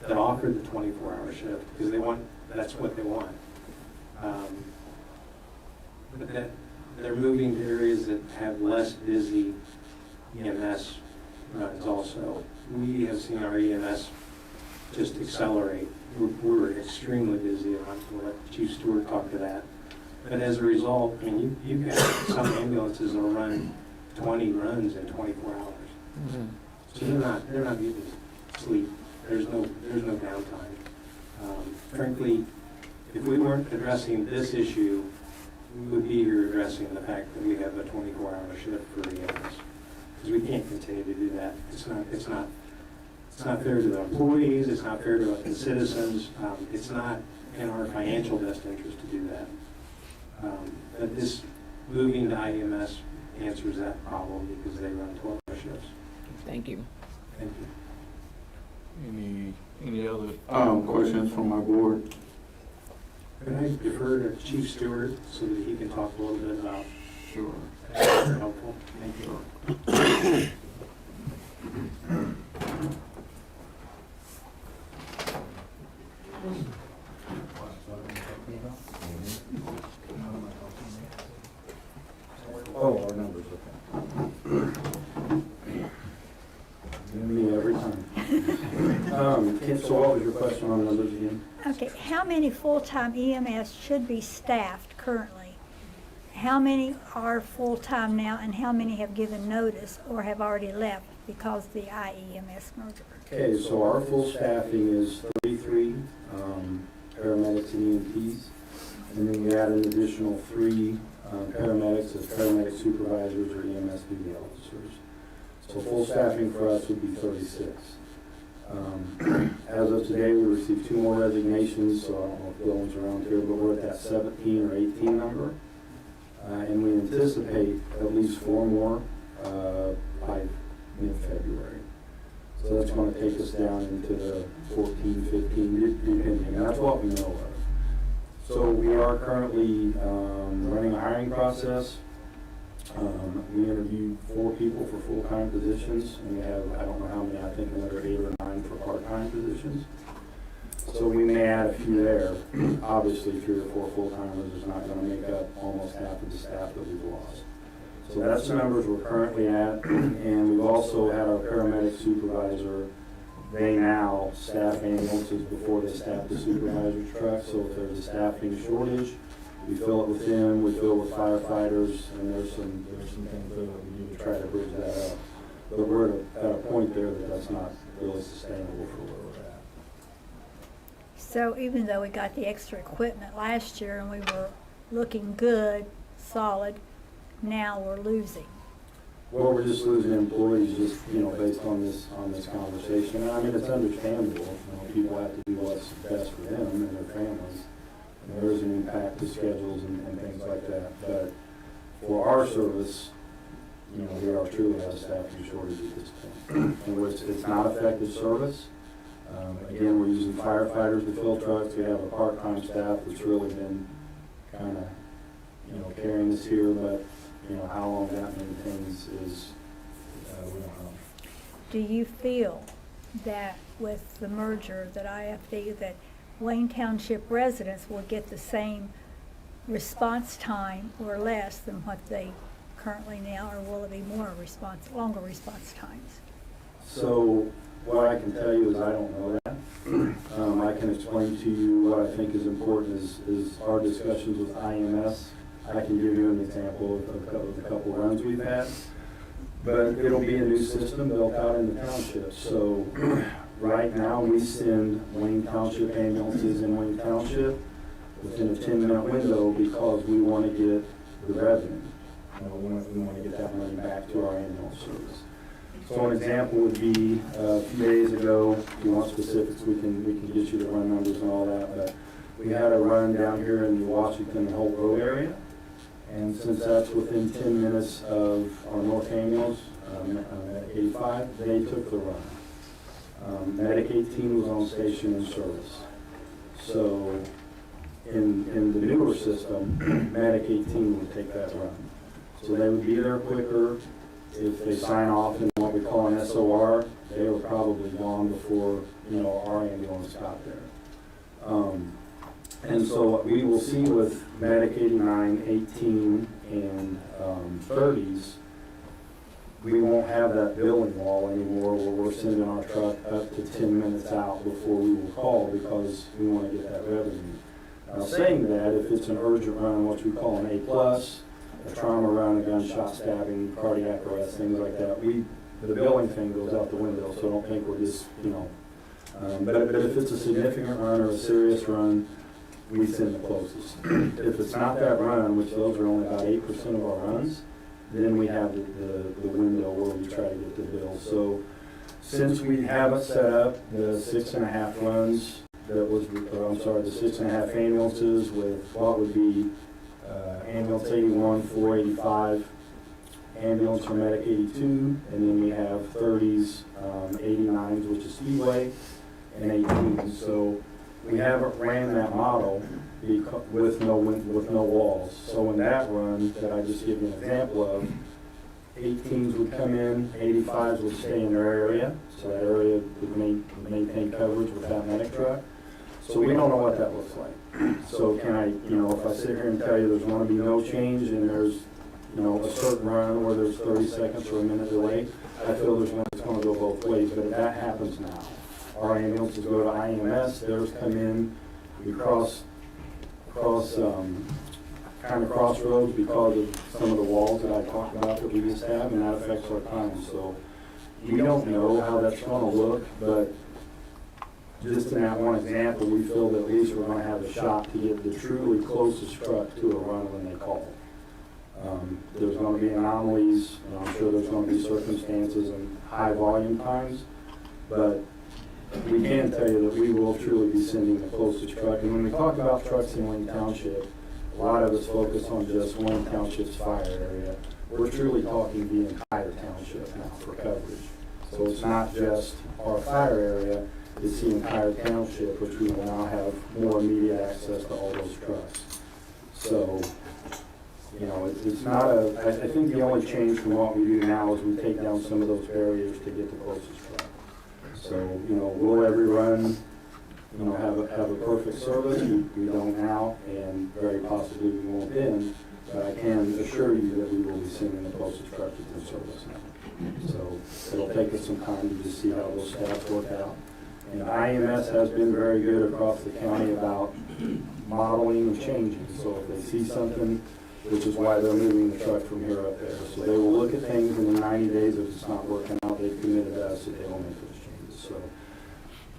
that offer the 24-hour shift because that's what they want. But that they're moving to areas that have less busy EMS runs also. We have seen our EMS just accelerate. We're extremely busy, and I'm going to let Chief Stewart talk to that. But as a result, I mean, you've got some ambulances that will run 20 runs in 24 hours. Mm-hmm. So they're not getting sleep. There's no downtime. Frankly, if we weren't addressing this issue, we would be here addressing the fact that we have a 24-hour shift for EMS. Because we can't continue to do that. It's not fair to the employees, it's not fair to the citizens, it's not in our financial best interest to do that. But this moving to IEMS answers that problem because they run 12-hour shifts. Thank you. Thank you. Any other questions from my board? Could I defer to Chief Stewart so that he can talk a little bit about? Sure. That's very helpful. Thank you. Oh, our numbers, okay. Me every time. So what was your question on numbers again? Okay, how many full-time EMS should be staffed currently? How many are full-time now, and how many have given notice or have already left because of the IEMS merger? Okay, so our full staffing is 33 paramedics and EMTs, and then we add an additional 3 paramedics as paramedic supervisors or EMS duty officers. So full staffing for us would be 36. As of today, we received 2 more resignations, so I don't know if Dylan's around here, but we're at that 17 or 18 number. And we anticipate at least 4 more by mid-February. So that's going to take us down into the 14, 15, depending, and that's what we know of. So we are currently running a hiring process. We interviewed 4 people for full-time positions, and we have, I don't know how many, I think another 8 or 9 for part-time positions. So we may add a few there. Obviously, 3 or 4 full-timers is not going to make up almost half of the staff that we've lost. So that's the numbers we're currently at, and we've also had our paramedic supervisor, they now staff ambulances before they staff the supervisor's truck, so if there's a staffing shortage, we fill it with them, we fill it with firefighters, and there's some things that we do to try to bridge that up. But we're at a point there that that's not really sustainable for where we're at. So even though we got the extra equipment last year and we were looking good, solid, now we're losing. Well, we're just losing employees just, based on this conversation. And I mean, it's understandable, people have to do what's best for them and their families. And there is an impact to schedules and things like that. But for our service, we are truly at a staffing shortage at this point. And it's not effective service. Again, we're using firefighters to fill trucks. We have a part-time staff that's really been kind of, carrying this here, but how long that maintains is, we don't know. Do you feel that with the merger that IFD, that Wayne Township residents will get the same response time or less than what they currently now, or will it be longer response times? So what I can tell you is I don't know that. I can explain to you what I think is important is our discussions with EMS. I can give you an example of a couple runs we've had. But it'll be a new system built out in the township. So right now we send Wayne Township ambulances in Wayne Township within a 10-minute window because we want to get the revenue. We want to get that money back to our ambulance service. So an example would be a few days ago, if you want specifics, we can get you the run numbers and all that, but we had a run down here in the Washington and Holt Road area. And since that's within 10 minutes of our North ambulance, at 85, they took the run. Medic 18 was on station in service. So in the newer system, Medic 18 would take that run. So they would be there quicker. If they sign off in what we call an SOR, they were probably gone before, our ambulance got there. And so we will see with Medic 89, 18, and 30s, we won't have that billing wall anymore where we're sending our truck up to 10 minutes out before we will call because we want to get that revenue. Now saying that, if it's an urgent run, what we call an A+, a trauma run, a gunshot stabbing, cardiac arrest, things like that, the billing thing goes out the window, so I don't think we're just, but if it's a significant run or a serious run, we send the closest. If it's not that run, which those are only about 8% of our runs, then we have the window where we try to get the bill. So since we haven't set up the 6.5 runs, the 6.5 ambulances with what would be ambulance 81, 485, ambulance for medic 82, and then we have 30s, 89s, which is Speedway, and 18s. So we haven't ran that model with no walls. So in that run that I just gave you an example of, 18s would come in, 85s would stay in their area, so that area would maintain coverage with that medic truck. So we don't know what that looks like. So can I, if I sit here and tell you there's going to be no change and there's, a certain run where there's 30 seconds or a minute delay, I feel there's one that's going to go both ways, but that happens now. Our ambulances go to IMS, theirs come in, we crossroads because of some of the walls that I talked about that we just have, and that affects our time. So we don't know how that's going to look, but just in that one example, we feel that at least we're going to have a shot to get the truly closest truck to a run when they call. There's going to be anomalies, and I'm sure there's going to be circumstances and high volume times, but we can tell you that we will truly be sending the closest truck. And when we talk about trucks in Wayne Township, a lot of us focus on just Wayne Township's fire area. We're truly talking the entire township now for coverage. So it's not just our fire area, it's the entire township, which we will now have more immediate access to all those trucks. So, it's not I think the only change from what we do now is we take down some of those barriers to get the closest truck. So, will every run, have a perfect service? We don't now, and very possibly we won't then. but I can assure you that we will be sending the postage truck to service now. So it'll take us some time to just see how those stats work out. And IMS has been very good across the county about modeling and changing. So if they see something, which is why they're moving the truck from here up there. So they will look at things in the 90 days. If it's not working out, they've committed to us that they will make those changes. So,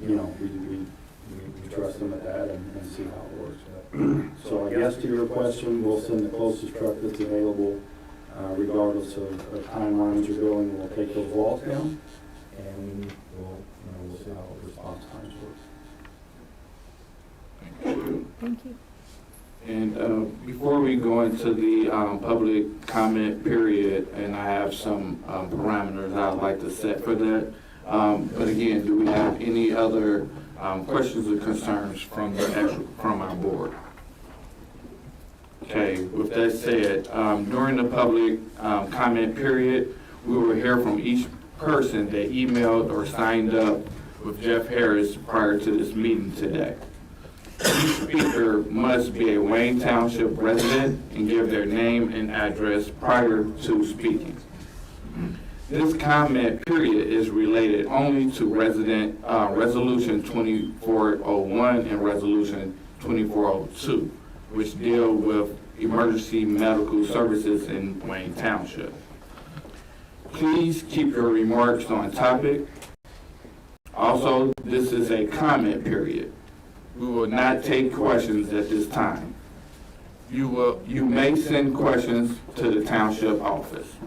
you know, we trust them at that and see how it works. So I guess to your question, we'll send the closest truck that's available, regardless of timelines you're going. We'll take those walls down, and we'll see how the response times work. Thank you. And before we go into the public comment period, and I have some parameters I'd like to set for that. But again, do we have any other questions or concerns from our board? Okay, with that said, during the public comment period, we will hear from each person that emailed or signed up with Jeff Harris prior to this meeting today. Each speaker must be a Wayne Township resident and give their name and address prior to speaking. This comment period is related only to Resolution 2401 and Resolution 2402, which deal with emergency medical services in Wayne Township. Please keep your remarks on topic. Also, this is a comment period. We will not take questions at this time. You may send questions to the township office.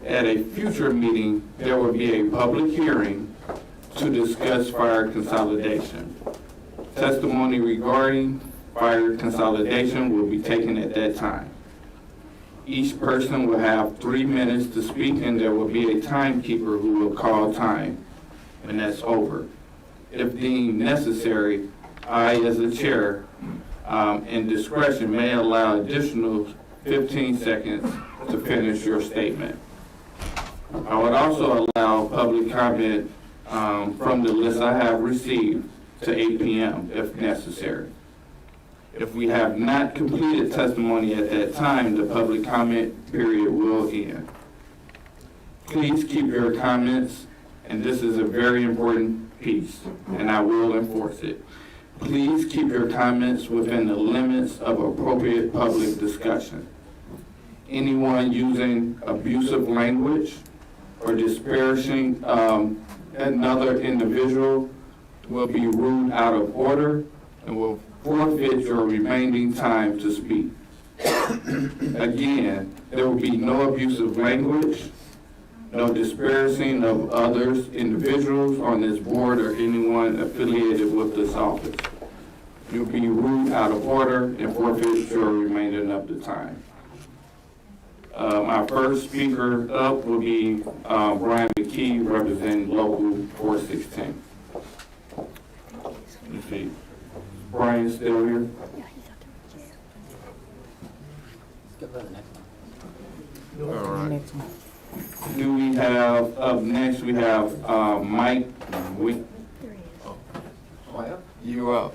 At a future meeting, there will be a public hearing to discuss fire consolidation. Testimony regarding fire consolidation will be taken at that time. Each person will have 3 minutes to speak, and there will be a timekeeper who will call time when that's over. If deemed necessary, I, as the chair, in discretion, may allow additional 15 seconds to finish your statement. I would also allow public comment from the list I have received to 8 p.m. if necessary. If we have not completed testimony at that time, the public comment period will end. Please keep your comments, and this is a very important piece, and I will enforce it. Please keep your comments within the limits of appropriate public discussion. Anyone using abusive language or disparaging another individual will be ruled out of order and will forfeit your remaining time to speak. Again, there will be no abusive language, no disparaging of others, individuals on this board or anyone affiliated with this office. You'll be ruled out of order and forfeit your remainder of the time. Our first speaker up will be Brian McKee, representing Local 416. Let's see. Brian still here? All right. Next one. Do we have, up next, we have Mike. There he is. You're up.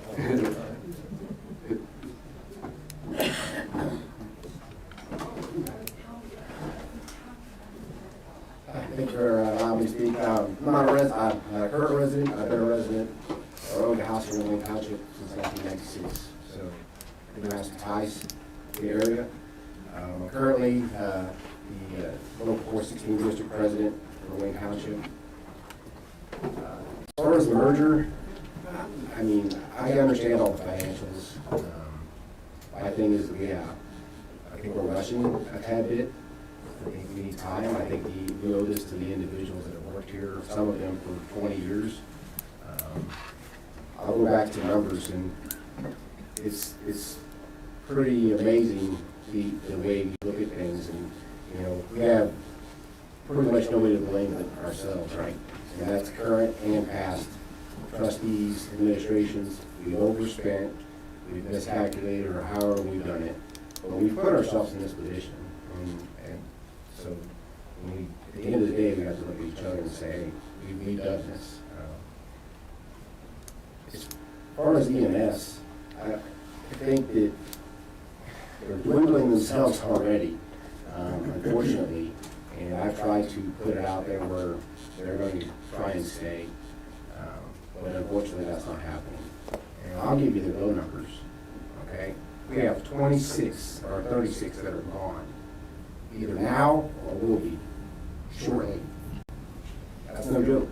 Thank you for allowing me to speak. I'm not a current resident. I've been a resident. I owned a house here in Wayne Township since 1996. So I've been asked twice in the area. I'm currently the local 416 district president for Wayne Township. As far as the merger, I mean, I understand all the financials. My thing is, I think we're rushing a tad bit. I think we need time. I think we owe this to the individuals that have worked here, some of them for 20 years. I'll go back to numbers, and it's pretty amazing the way we look at things. And, you know, we have pretty much nobody to blame but ourselves, right? And that's current and past trustees, administrations. We've overspent, we've miscalculated, or however we've done it. But we've put ourselves in this position. And so at the end of the day, we have to look at each other and say, hey, we've done this. As far as EMS, I think that they're dwindling themselves already, unfortunately. And I've tried to put it out there where they're going to try and stay, but unfortunately that's not happening. And I'll give you the bill numbers, okay? We have 26 or 36 that are gone, either now or will be shortly. That's no joke.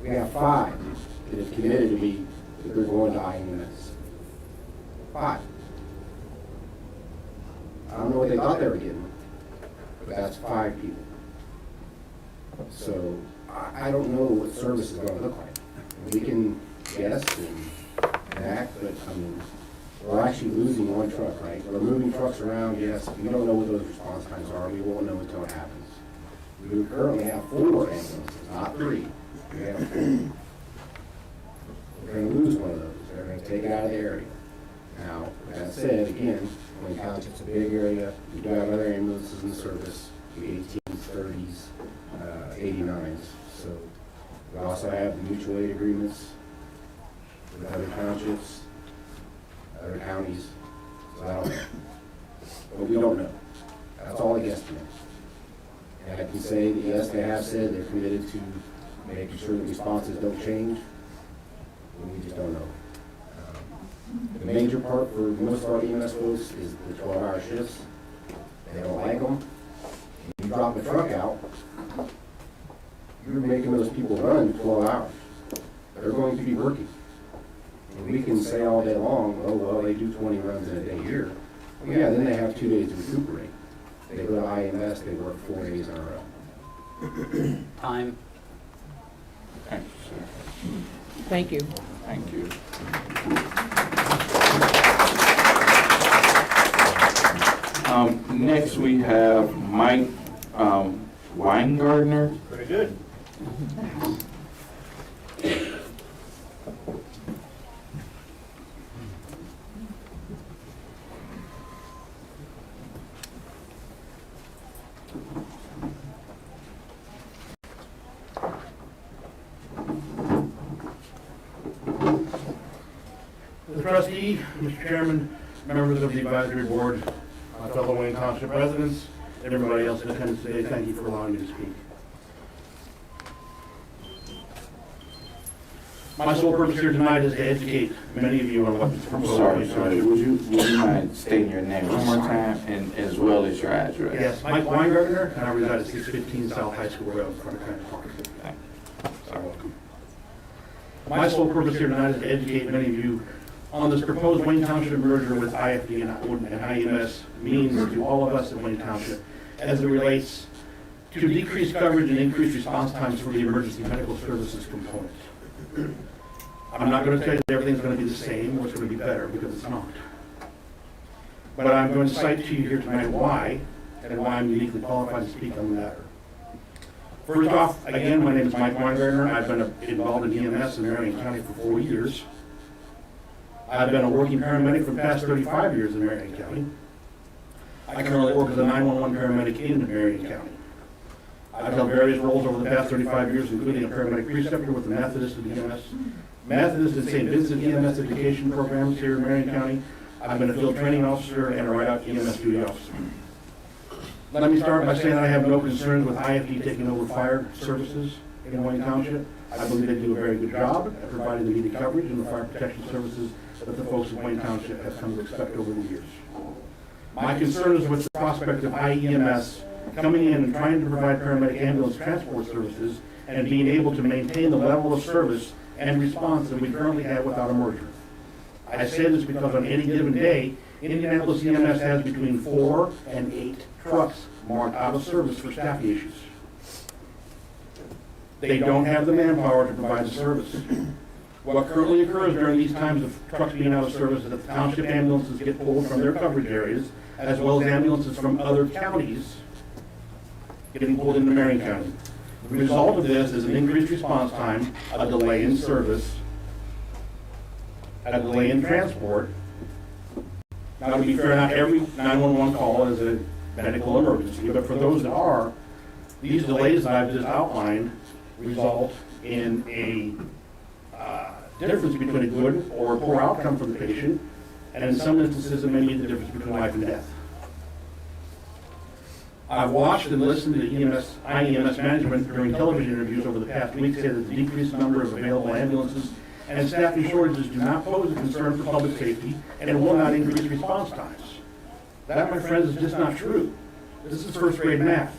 We have 5 that have committed to me that they're going to IMS. 5. I don't know what they thought they were getting, but that's 5 people. So I don't know what service is going to look like. We can guess and act, but I mean, we're actually losing one truck, right? We're moving trucks around, yes. We don't know what those response times are. We won't know until it happens. We currently have 4 ambulances, not 3. We have 4. We're going to lose one of those. They're going to take it out of the area. Now, with that said, again, Wayne Township's a big area. We do have other ambulances in service, the 18s, 30s, 89s. So we also have the mutual aid agreements with other townships, other counties. So I don't know. But we don't know. That's all I guesstimate. And I can say that yes, they have said they're committed to making sure the responses don't change. But we just don't know. The major part for most of our EMS folks is the 12-hour shifts. They don't like them. If you drop a truck out, you're making those people run 12 hours. They're going to be working. And we can say all day long, oh, well, they do 20 runs in a day here. Well, yeah, then they have 2 days to recuperate. They go to IMS, they work 4 days in a row. Time. Thank you, sir. Thank you. Thank you. Next, we have Mike Weingartner. Very good. The trustee, Mr. Chairman, members of the advisory board, my fellow Wayne Township residents, and everybody else in attendance today, thank you for allowing me to speak. My sole purpose here tonight is to educate many of you on what's proposed. Sorry. Would you mind stating your name one more time and as well as your address? Yes, Mike Weingartner, and I reside at 615 South High School Road in front of Trent Park. You're welcome. My sole purpose here tonight is to educate many of you on this proposed Wayne Township merger with IFD and IEMS means to all of us in Wayne Township as it relates to decreased coverage and increased response times for the emergency medical services component. I'm not going to tell you that everything's going to be the same or it's going to be better, because it's not. But I'm going to cite to you here tonight why, and why I'm uniquely qualified to speak on the matter. First off, again, my name is Mike Weingartner. I've been involved in EMS in Marion County for 4 years. I've been a working paramedic for the past 35 years in Marion County. I currently work as a 911 paramedic in Marion County. I've held various roles over the past 35 years, including a paramedic preceptor with the Methodist and EMS. Methodist and St. Vincent EMS education programs here in Marion County. I've been a field training officer and a write-out EMS duty officer. Let me start by saying I have no concerns with IFD taking over fire services in Wayne Township. I believe they do a very good job at providing the needed coverage and the fire protection services that the folks in Wayne Township have come to expect over the years. My concern is with the prospect of IEMS coming in and trying to provide paramedic ambulance transport services and being able to maintain the level of service and response that we currently have without a merger. I say this because on any given day, Indianapolis EMS has between 4 and 8 trucks marked out of service for staffing issues. They don't have the manpower to provide the service. What currently occurs during these times of trucks being out of service is that the township ambulances get pulled from their coverage areas, as well as ambulances from other counties getting pulled into Marion County. The result of this is an increased response time, a delay in service, a delay in transport. Now, to be fair, not every 911 call is a medical emergency, but for those that are, these delays that I've just outlined result in a difference between a good or a poor outcome for the patient and in some instances, it may be the difference between life and death. I've watched and listened to IEMS management during television interviews over the past week say that the decreased number of available ambulances and staffing shortages do not pose a concern for public safety and will not increase response times. That, my friends, is just not true. This is first grade math.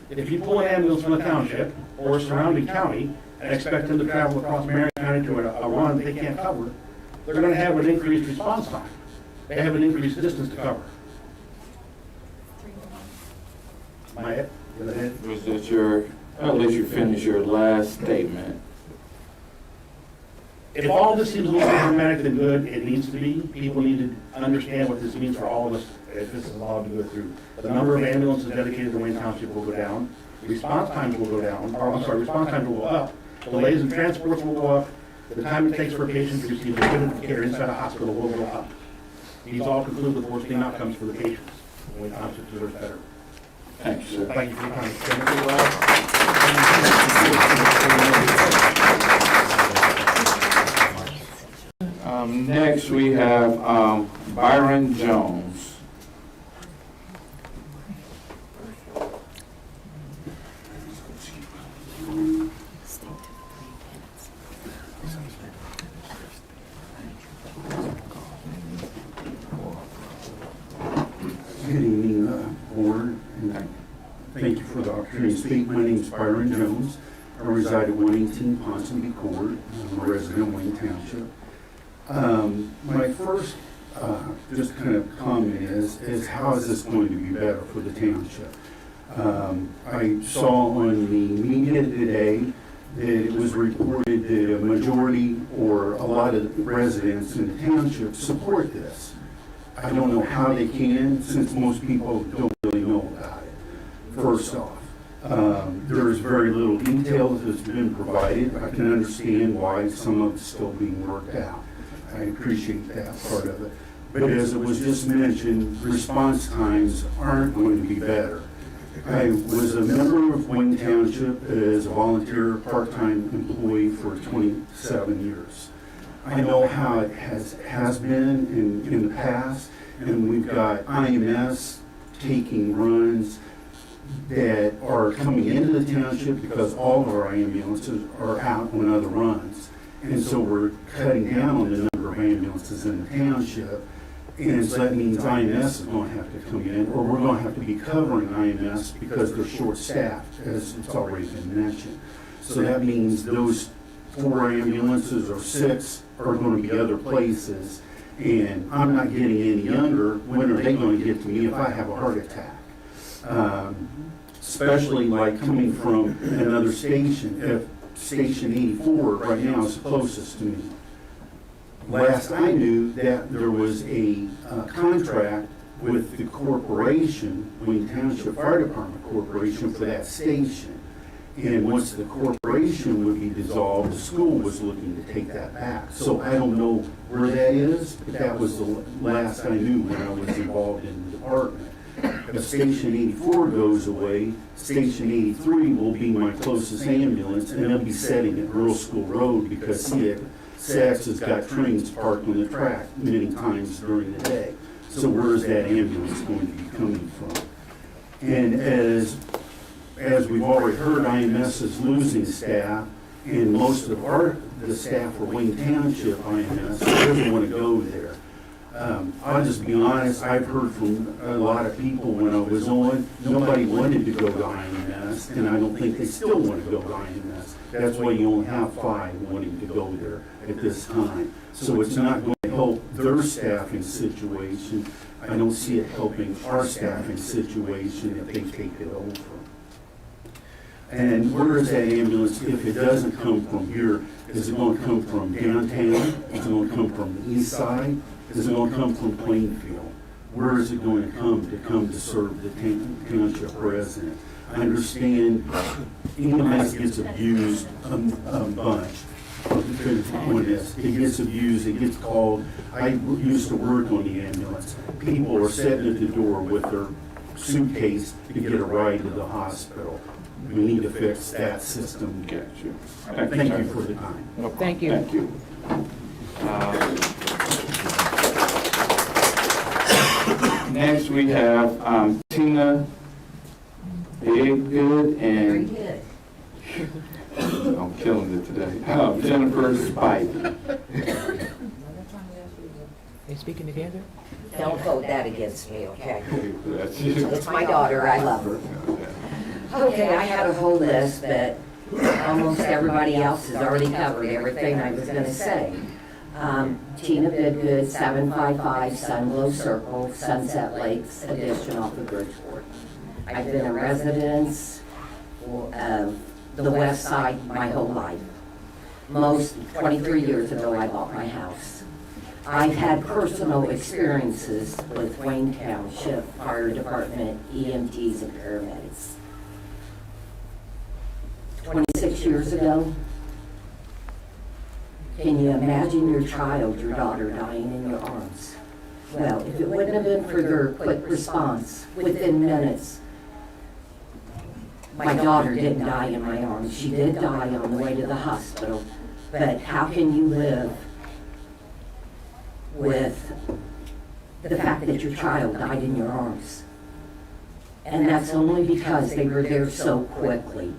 If you pull an ambulance from a township or a surrounding county and expect them to travel across Marion County to a run they can't cover, they're going to have an increased response time. They have an increased distance to cover. Was that I'll let you finish your last statement. If all this seems a little more dramatic than good, it needs to be. People need to understand what this means for all of us if this is allowed to go through. The number of ambulances dedicated to Wayne Township will go down. Response times will go down, response times will go up. Delays in transports will go up. The time it takes for a patient to receive definitive care inside a hospital will go up. These all conclude with worsening outcomes for the patients. Wayne Township deserves better. Thank you, sir. Thank you for your time, Chairman. Next, we have Byron Jones. Good evening, Board, and thank you for the opportunity to speak. My name is Byron Jones. I reside at 118 Ponsonby Court. I'm a resident of Wayne Township. My first just kind of comment is how is this going to be better for the township? I saw on the media today that it was reported that a majority or a lot of residents in the township support this. I don't know how they can, since most people don't really know about it. First off, there is very little detail that's been provided. I can understand why some of it's still being worked out. I appreciate that part of it. But as it was just mentioned, response times aren't going to be better. I was a member of Wayne Township as a volunteer part-time employee for 27 years. I know how it has been in the past, and we've got IMS taking runs that are coming into the township because all of our ambulances are out on other runs. And so we're cutting down on the number of ambulances in the township. And so that means IMS is going to have to come in, or we're going to have to be covering IMS because they're short-staffed, as it's already been mentioned. So that means those 4 ambulances or 6 are going to be other places. And I'm not getting any younger. When are they going to get to me if I have a heart attack? Especially like coming from another station. If Station 84 right now is closest to me. Last I knew that there was a contract with the corporation, Wayne Township Fire Department Corporation, for that station. And once the corporation would be dissolved, the school was looking to take that back. So I don't know where that is, but that was the last I knew when I was involved in the department. If Station 84 goes away, Station 83 will be my closest ambulance, and it'll be setting at Girls School Road because SACS has got trains parked on the track many times during the day. So where's that ambulance going to be coming from? And as we've already heard, IMS is losing staff, and most of the staff for Wayne Township IMS doesn't want to go there. I'll just be honest, I've heard from a lot of people when I was on, nobody wanted to go to IMS, and I don't think they still want to go to IMS. That's why you only have 5 wanting to go there at this time. So it's not going to help their staffing situation. I don't see it helping our staffing situation if they take it over. And where is that ambulance if it doesn't come from here? Is it going to come from downtown? Is it going to come from the east side? Is it going to come from Plainfield? Where is it going to come to serve the township resident? I understand EMS gets abused a bunch. It gets abused, it gets called. I used to work on the ambulance. People are sitting at the door with their suitcase to get a ride to the hospital. We need to fix that system. Got you. Thank you for the time. Thank you. Thank you. next we have Tina Biggood Very and good. I'm killing it today. Jennifer Spivey. They speaking together? Don't vote that against me, okay? That's you. It's my daughter, I love her. Okay, I had a whole list, but almost everybody else has already covered everything I was gonna say. Tina Bidgood, 755 Sunglow Circle, Sunset Lakes Addition off of Bridgeport. I've been a resident of the west side my whole life. 23 years ago, I bought my house. I've had personal experiences with Wayne Township Fire Department, EMTs, and paramedics. 26 years ago, can you imagine your child, your daughter, dying in your arms? Well, if it wouldn't have been for their quick response, within minutes, my daughter didn't die in my arms. She did die on the way to the hospital. But how can you live with the fact that your child died in your arms? And that's only because they were there so quickly.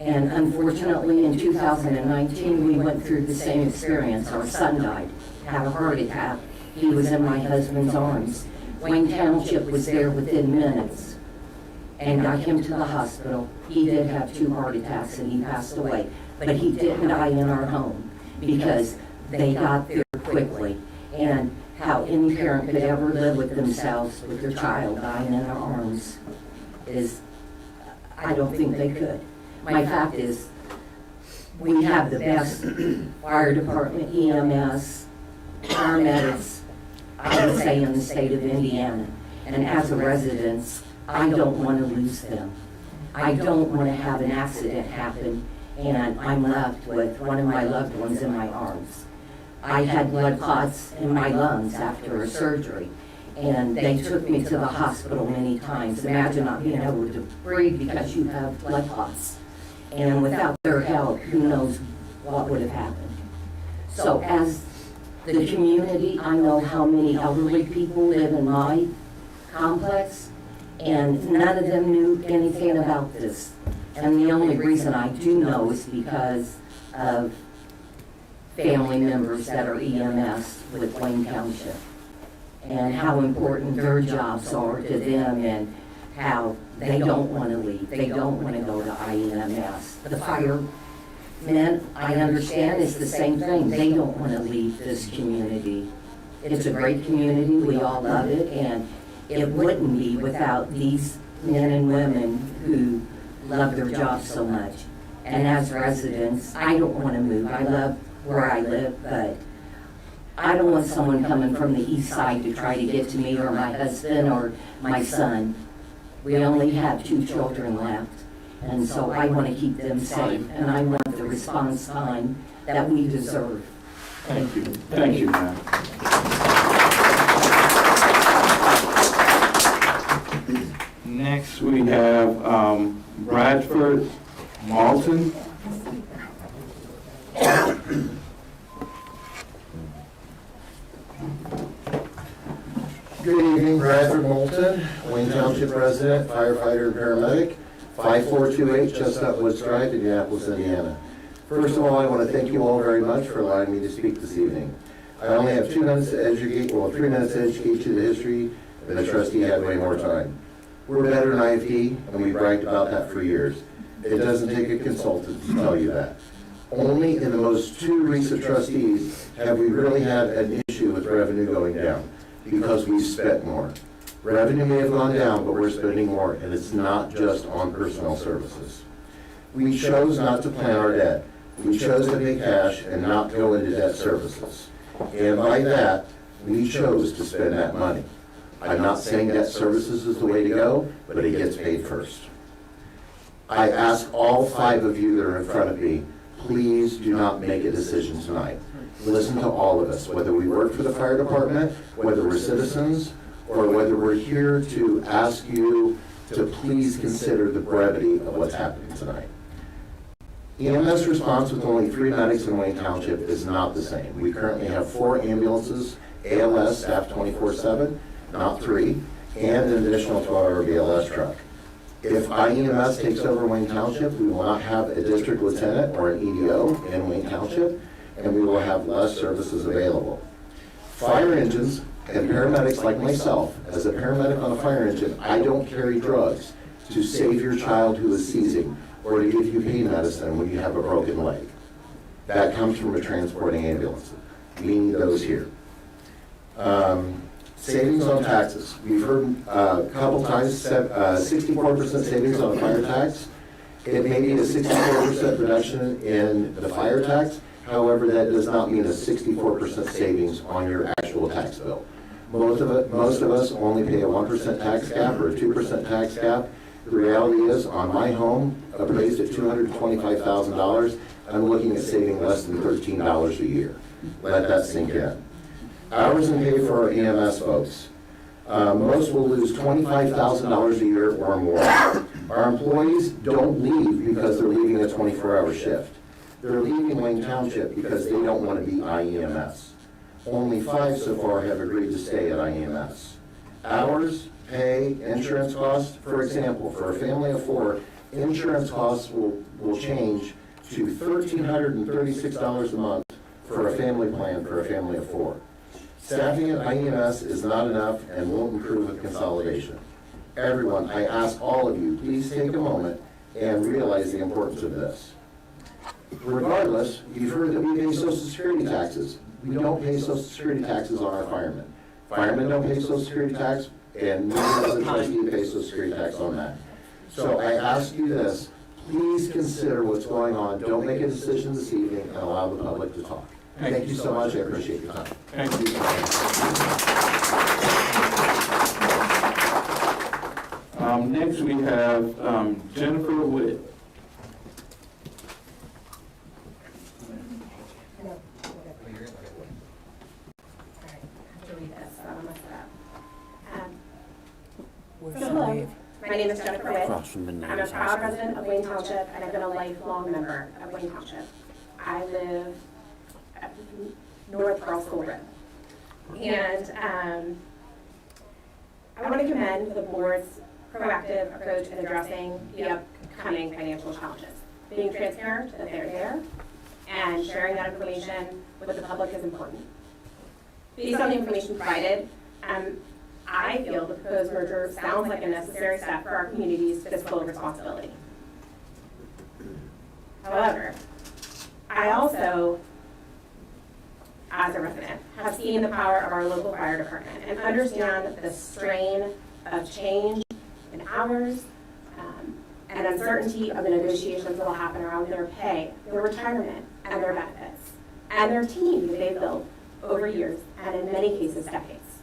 And unfortunately, in 2019, we went through the same experience. Our son died, had a heart attack. He was in my husband's arms. Wayne Township was there within minutes and got him to the hospital. He did have 2 heart attacks and he passed away. But he didn't die in our home because they got there quickly. And how any parent could ever live with themselves with their child dying in their arms is, I don't think they could. My fact is, we have the best fire department, EMS, paramedics, I would say, in the state of Indiana. And as a resident, I don't want to lose them. I don't want to have an accident happen and I'm left with one of my loved ones in my arms. I had blood clots in my lungs after a surgery, and they took me to the hospital many times. Imagine not being able to breathe because you have blood clots. And without their help, who knows what would have happened. So as the community, I know how many elderly people live in my complex, and none of them knew anything about this. And the only reason I do know is because of family members that are EMS with Wayne Township, and how important their jobs are to them, and how they don't want to leave. They don't want to go to IEMS. The firemen, I understand, is the same thing. They don't want to leave this community. It's a great community. We all love it, and it wouldn't be without these men and women who love their jobs so much. And as residents, I don't want to move. I love where I live, but I don't want someone coming from the east side to try to get to me or my husband or my son. We only have 2 children left, and so I want to keep them safe, and I want the response time that we deserve. Thank you. Thank you, ma'am. Next, we have Bradford Malton. Good evening, Bradford Moulton, Wayne Township resident, firefighter and paramedic, 5428 Chestnut Woods Drive, Indianapolis, Indiana. First of all, I want to thank you all very much for allowing me to speak this evening. I only have 2 minutes to educate, well, 3 minutes to educate you the history, but the trustee had way more time. We're better than IFD, and we bragged about that for years. It doesn't take a consultant to tell you that. Only in the most 2 recent trustees have we really had an issue with revenue going down, because we spent more. Revenue may have gone down, but we're spending more, and it's not just on personnel services. We chose not to plan our debt. We chose to pay cash and not go into debt services. And by that, we chose to spend that money. I'm not saying debt services is the way to go, but it gets paid first. I ask all 5 of you that are in front of me, please do not make a decision tonight. Listen to all of us, whether we work for the fire department, whether we're citizens, or whether we're here to ask you to please consider the brevity of what's happening tonight. EMS response with only 3 medics in Wayne Township is not the same. We currently have 4 ambulances, ALS, staffed 24/7, not 3, and an additional 12-hour BLS truck. If IEMS takes over Wayne Township, we will not have a district lieutenant or an EDO in Wayne Township, and we will have less services available. Fire engines and paramedics like myself, as a paramedic on a fire engine, I don't carry drugs to save your child who is seizing or to give you pain medicine when you have a broken leg. That comes from a transporting ambulance. We need those here. Savings on taxes. We've heard a couple times 64% savings on a fire tax. It may be a 64% reduction in the fire tax. However, that does not mean a 64% savings on your actual tax bill. Most of us only pay a 1% tax cap or a 2% tax cap. The reality is, on my home, appraised at $225,000, I'm looking at saving less than $13 a year. Let that sink in. Hours and pay for our EMS folks. Most will lose $25,000 a year or more. Our employees don't leave because they're leaving a 24-hour shift. They're leaving Wayne Township because they don't want to be IEMS. Only 5 so far have agreed to stay at IEMS. Hours, pay, insurance costs. For example, for a family of 4, insurance costs will change to $1,336 a month for a family plan for a family of 4. Staffing at IEMS is not enough and won't improve with consolidation. Everyone, I ask all of you, please take a moment and realize the importance of this. Regardless, you've heard that we pay Social Security taxes. We don't pay Social Security taxes on our firemen. Firemen don't pay Social Security tax, and neither does the trustee pay Social Security tax on that. So I ask you this, please consider what's going on. Don't make a decision this evening and allow the public to talk. Thank you so much. I appreciate your time. Thank you. Next we have Jennifer Witt. Hello, my name is Jennifer Witt. Across from I'm a proud resident of Wayne Township, and I've been a lifelong member of Wayne Township. I live at North Girl School Road. And I want to commend the board's proactive approach in addressing the upcoming financial challenges. Being transparent that they're there and sharing that information with the public is important. Based on the information provided, I feel the proposed merger sounds like a necessary step for our community's fiscal responsibility. However, I also, as a resident, have seen the power of our local fire department and understand the strain of change in hours and uncertainty of the negotiations that will happen around their pay, their retirement, and their benefits, and their team that they've built over years, and in many cases, decades.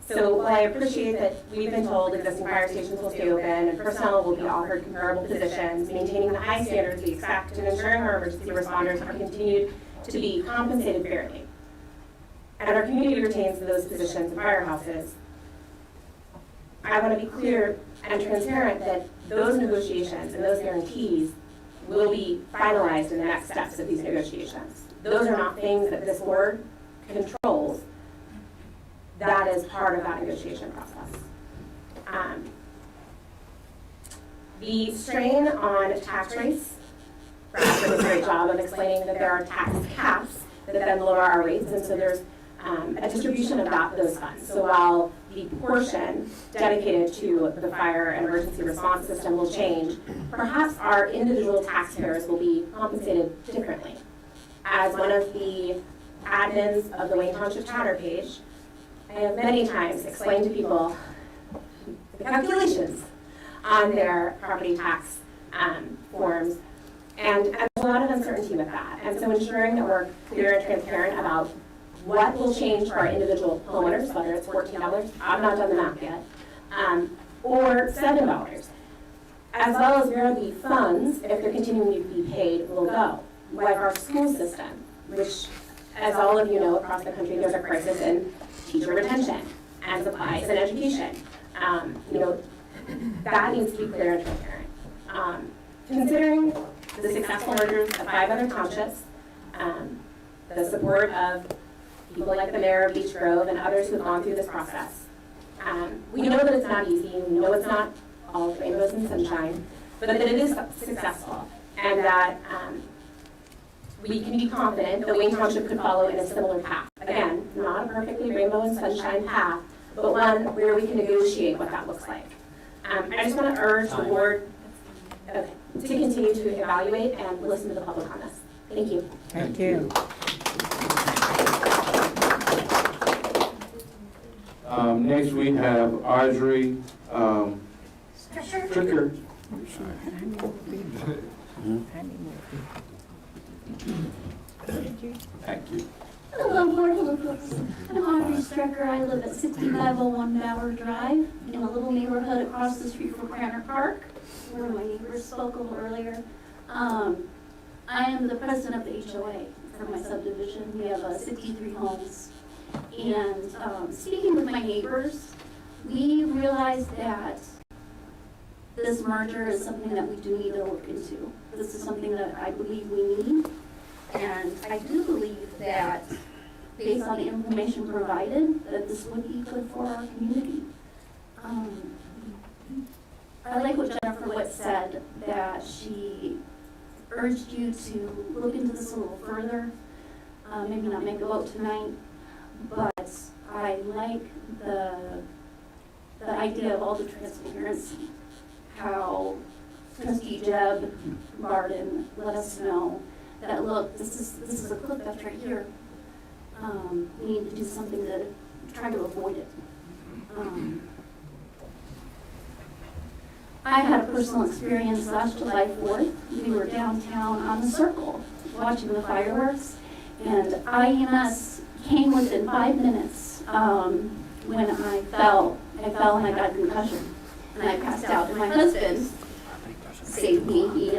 So while I appreciate that we've been told existing fire stations will stay open and personnel will be offered comparable positions, maintaining the high standards we expect and ensuring our emergency responders are continued to be compensated fairly, and our community retains those positions in firehouses, I want to be clear and transparent that those negotiations and those guarantees will be finalized in the next steps of these negotiations. Those are not things that this board controls. That is part of that negotiation process. The strain on tax rates, Brad did a great job of explaining that there are tax caps that then lower our rates, and so there's a distribution of those funds. So while the portion dedicated to the fire and emergency response system will change, perhaps our individual taxpayers will be compensated differently. As one of the admins of the Wayne Township Chatter page, I have many times explained to people the calculations on their property tax forms, and there's a lot of uncertainty with that. And so ensuring that we're clear and transparent about what will change for our individual homeowners, whether it's $14, I've not done the math yet, or $7, as well as where the funds, if they're continuing to be paid, will go. Like our school system, which, as all of you know, across the country, there's a crisis in teacher retention and supplies and education. That needs to be clear and transparent. Considering the successful mergers of 5 other townships, the support of people like the mayor of Beech Grove and others who have gone through this process, We know that it's not easy, we know it's not all rainbows and sunshine, but that it is successful, and that we can be confident that Wayne Township could follow in a similar path. Again, not a perfectly rainbow and sunshine path, but one where we can negotiate what that looks like. I just want to urge the board to continue to evaluate and listen to the public on this. Thank you. Thank you. Next, we have Audrey Stricker. Thank you. Hello, Board members. I'm Audrey Strecker. I live at 6501 Bauer Drive in a little neighborhood across the street from Granite Park, where my neighbors spoke a little earlier. I am the president of the HOA for my subdivision. We have 63 homes. And speaking with my neighbors, we realized that this merger is something that we do need to look into. This is something that I believe we need. And I do believe that, based on the information provided, that this would be good for our community. I like what Jennifer Witt said, that she urged you to look into this a little further, maybe not make a vote tonight, but I like the idea of all the transparency, how Trustee Jeb Barden let us know that, look, this is a cliff that's right here. We need to do something to try to avoid it. I had a personal experience last July 4th. We were downtown on the Circle watching the fireworks, and EMS came within 5 minutes when I fell. I fell and I got a concussion, and I passed out. And my husband saved me.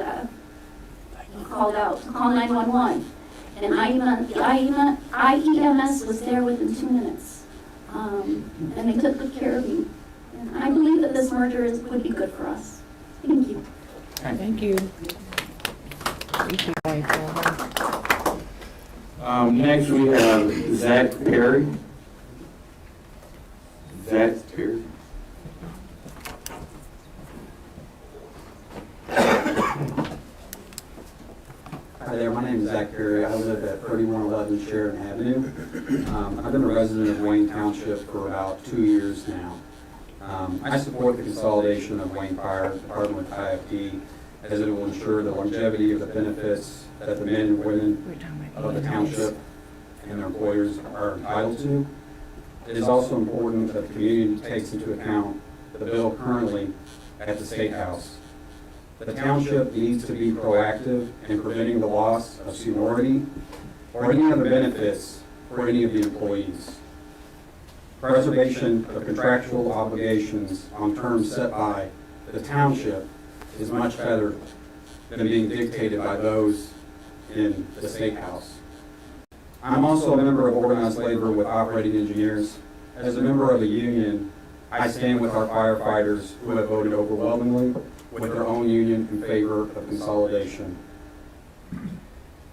He called 911, and IEMS was there within 2 minutes, and they took good care of me. And I believe that this merger would be good for us. Thank you. Thank you. Next, we have Zach Perry. Zach Perry. Hi there, my name is Zach Perry. I live at 3111 Sheridan Avenue. I've been a resident of Wayne Township for about 2 years now. I support the consolidation of Wayne Fire Department with IFD, as it will ensure the longevity of the benefits that the men and women of the township and their employers are entitled to. It is also important that the community takes into account the bill currently at the State House. The township needs to be proactive in preventing the loss of seniority or any other benefits for any of the employees. Preservation of contractual obligations on terms set by the township is much better than being dictated by those in the State House. I'm also a member of organized labor with operating engineers. As a member of a union, I stand with our firefighters who have voted overwhelmingly with their own union in favor of consolidation.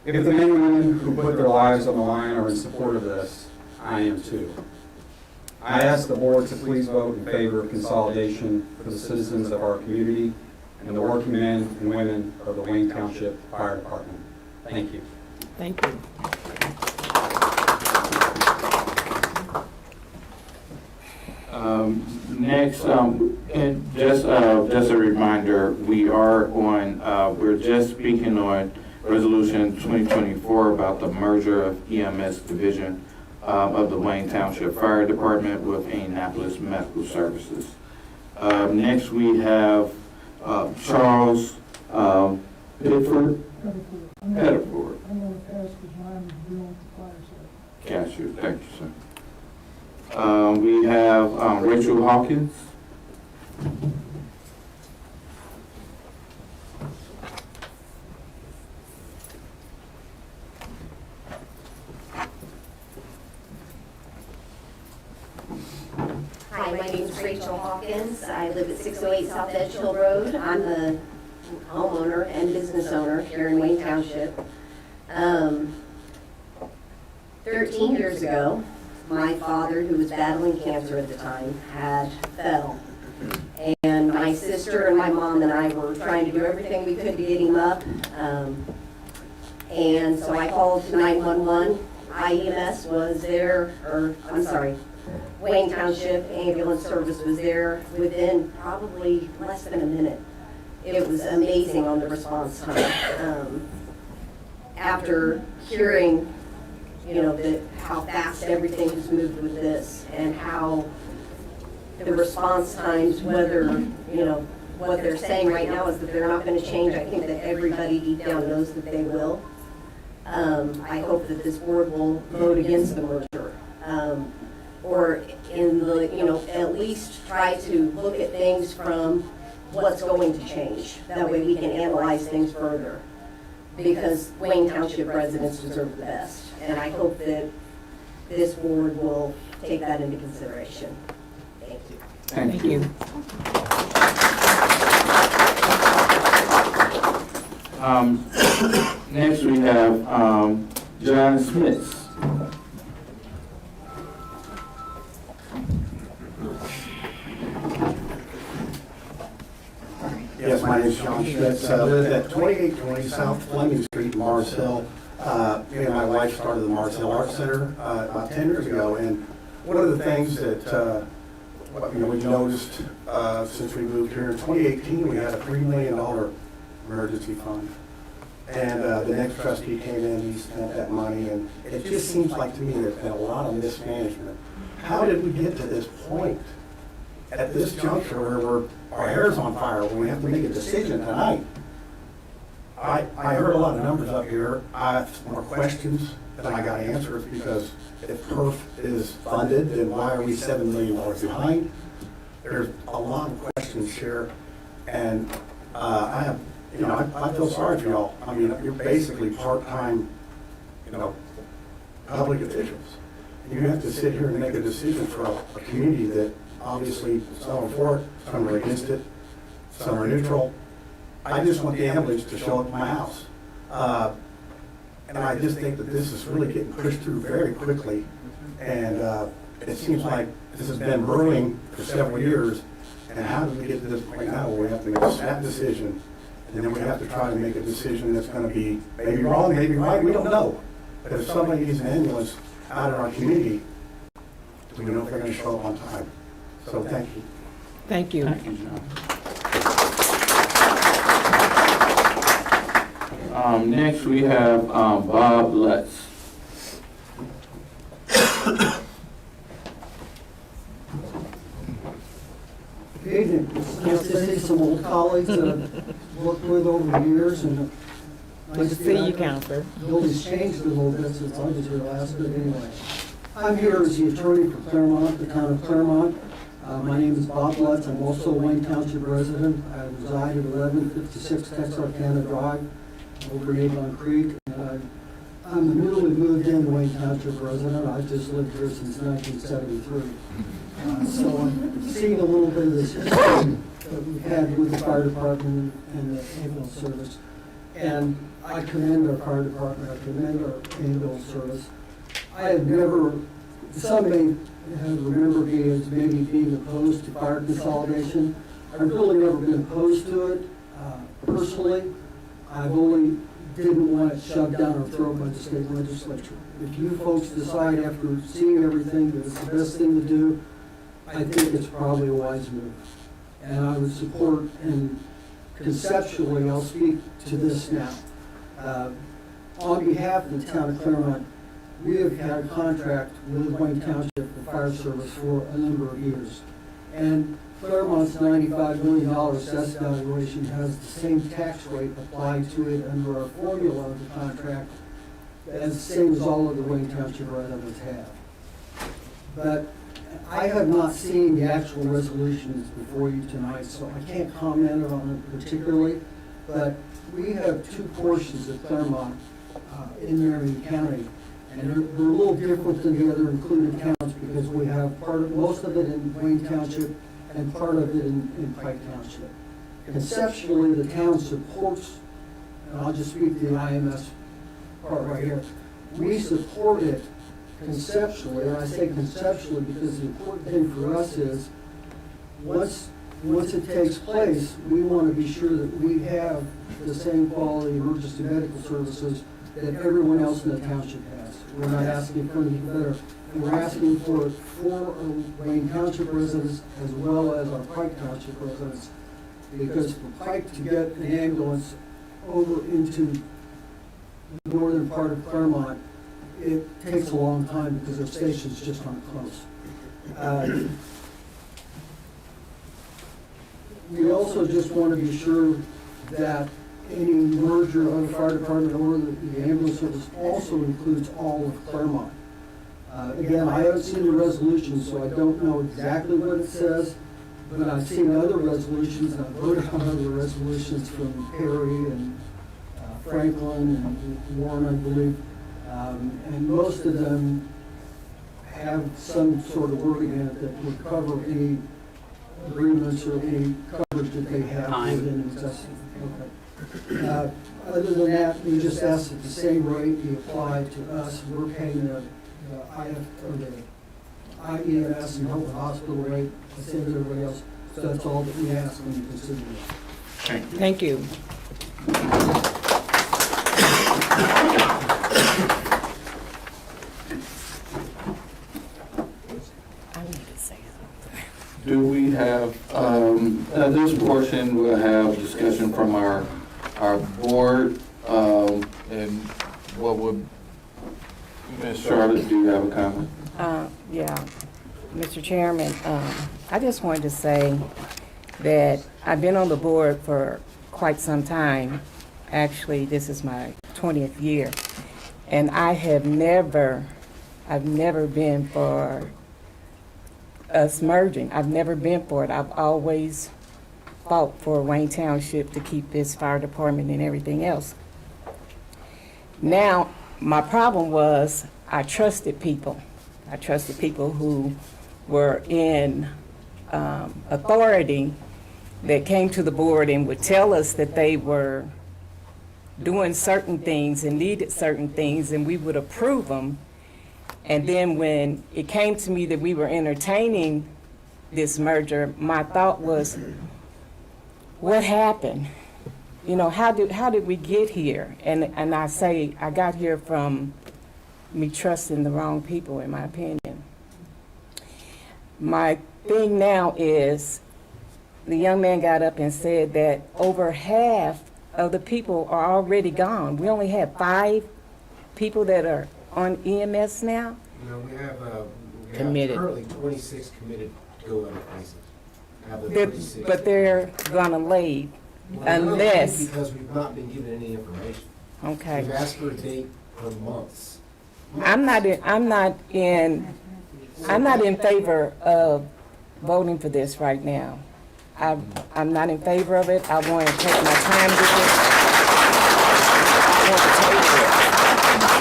If the men and women who put their lives on the line are in support of this, I am too. I ask the board to please vote in favor of consolidation for the citizens of our community and the working men and women of the Wayne Township Fire Department. Thank you. Thank you. Next, and just a reminder, we're just speaking on Resolution 2024 about the merger of EMS division of the Wayne Township Fire Department with Indianapolis Medical Services. Next, we have Charles Pitford. Pettiford. I'm going to pass because mine is dealing with the fire side. Got you. Thank you, sir. We have Rachel Hawkins. Hi, my name is Rachel Hawkins. I live at 608 South Edge Hill Road. I'm the homeowner and business owner here in Wayne Township. 13 years ago, my father, who was battling cancer at the time, had fell. And my sister and my mom and I were trying to do everything we could to get him up. And so I called 911. EMS was there, Wayne Township Ambulance Service was there within probably less than a minute. It was amazing on the response time. After hearing, how fast everything has moved with this and how the response times, whether, what they're saying right now is that they're not going to change. I think that everybody deep down knows that they will. I hope that this board will vote against the merger. Or in the, at least try to look at things from what's going to change. That way we can analyze things further. Because Wayne Township residents deserve the best. And I hope that this board will take that into consideration. Thank you. Thank you. Next we have John Smith. Yes, my name is John Schmitz. I live at 2820 South Fleming Street in Mars Hill. Me and my wife started the Mars Hill Art Center about 10 years ago, and one of the things that we noticed since we moved here in 2018, we had a $3 million emergency fund. And the next trustee came in, he spent that money, and it just seems like to me there's been a lot of mismanagement. How did we get to this point, at this juncture where our hair's on fire, when we have to make a decision tonight? I heard a lot of numbers up here. I have more questions than I got answers, because if PERF is funded, then why are we $7 million behind? There's a lot of questions here, and I feel sorry for y'all. I mean, you're basically part-time, public officials. You have to sit here and make a decision for a community that obviously some are for it, some are against it, some are neutral. I just want the ambulance to show up at my house. And I just think that this is really getting pushed through very quickly. And it seems like this has been brewing for several years. And how did we get to this point now where we have to make a snap decision? And then we have to try to make a decision that's going to be maybe wrong, maybe right, we don't know. But if somebody needs an ambulance out in our community, do we know if they're going to show up on time? So thank you. Thank you. Thank you, John. Next we have Bob Lutz. Good evening. Nice to see some old colleagues that I've worked with over the years, and Good to see you, Counselor. The building's changed a little bit since I was here last, but anyway. I'm here as the attorney for Claremont, the town of Claremont. My name is Bob Lutz. I'm also a Wayne Township resident. I reside at 1156 Texarkana Drive, over in Avon Creek. And I'm a newly moved in Wayne Township resident. I've just lived here since 1973. So I'm seeing a little bit of this history that we've had with the fire department and the ambulance service. And I commend our fire department, I commend our ambulance service. I have never, some may have remembered me as maybe being opposed to fire consolidation. I've really never been opposed to it. Personally, I've only didn't want it shoved down our throat by the state legislature. If you folks decide after seeing everything that it's the best thing to do, I think it's probably a wise move. And I would support, and conceptually, I'll speak to this now. On behalf of the town of Claremont, we have had a contract with Wayne Township for fire service for a number of years. And Claremont's $95 million assessed valuation has the same tax rate applied to it under our formula of the contract as the same as all of the Wayne Township residents have. But I have not seen the actual resolutions before you tonight, so I can't comment on it particularly, but we have two portions of Claremont in Marion County, and they're a little different than the other included counties because we have most of it in Wayne Township and part of it in Pike Township. Conceptually, the town supports, and I'll just speak to the EMS part right here, we support it conceptually, and I say conceptually because the important thing for us is, once it takes place, we want to be sure that we have the same quality emergency medical services that everyone else in the township has. We're not asking for anything better. And we're asking for it for our Wayne Township residents as well as our Pike Township residents. Because for Pike to get an ambulance over into the northern part of Claremont, it takes a long time because their stations just aren't close. We also just want to be sure that any merger of the fire department or the ambulance service also includes all of Claremont. Again, I haven't seen the resolution, so I don't know exactly what it says, but I've seen other resolutions, and I've voted on other resolutions from Perry and Franklin and Warren, I believe, and most of them have some sort of wording in it that would cover any agreements or any coverage that they have within existing. Okay. Other than that, we just ask that the same rate be applied to us. We're paying the IEMS and Health Hospital rate, the same as everybody else. So that's all that we ask when you consider it. Thank you. Do we have, this portion, we'll have discussion from our board, and what would, Ms. Charlotte, do you have a comment? Yeah, Mr. Chairman, I just wanted to say that I've been on the board for quite some time. Actually, this is my 20th year, and I've never been for us merging. I've never been for it. I've always fought for Wayne Township to keep this fire department and everything else. Now, my problem was I trusted people. I trusted people who were in authority that came to the board and would tell us that they were doing certain things and needed certain things, and we would approve them. And then when it came to me that we were entertaining this merger, my thought was, what happened? You know, how did we get here? And I say I got here from me trusting the wrong people, in my opinion. My thing now is, the young man got up and said that over half of the people are already gone. We only have 5 people that are on EMS now? No, we have committed. Currently 26 committed to go other places. But they're gonna leave unless. Because we've not been given any information. Okay. We've asked for a date for months. I'm not in favor of voting for this right now. I'm not in favor of it. I want to take my time with it. I want to take it.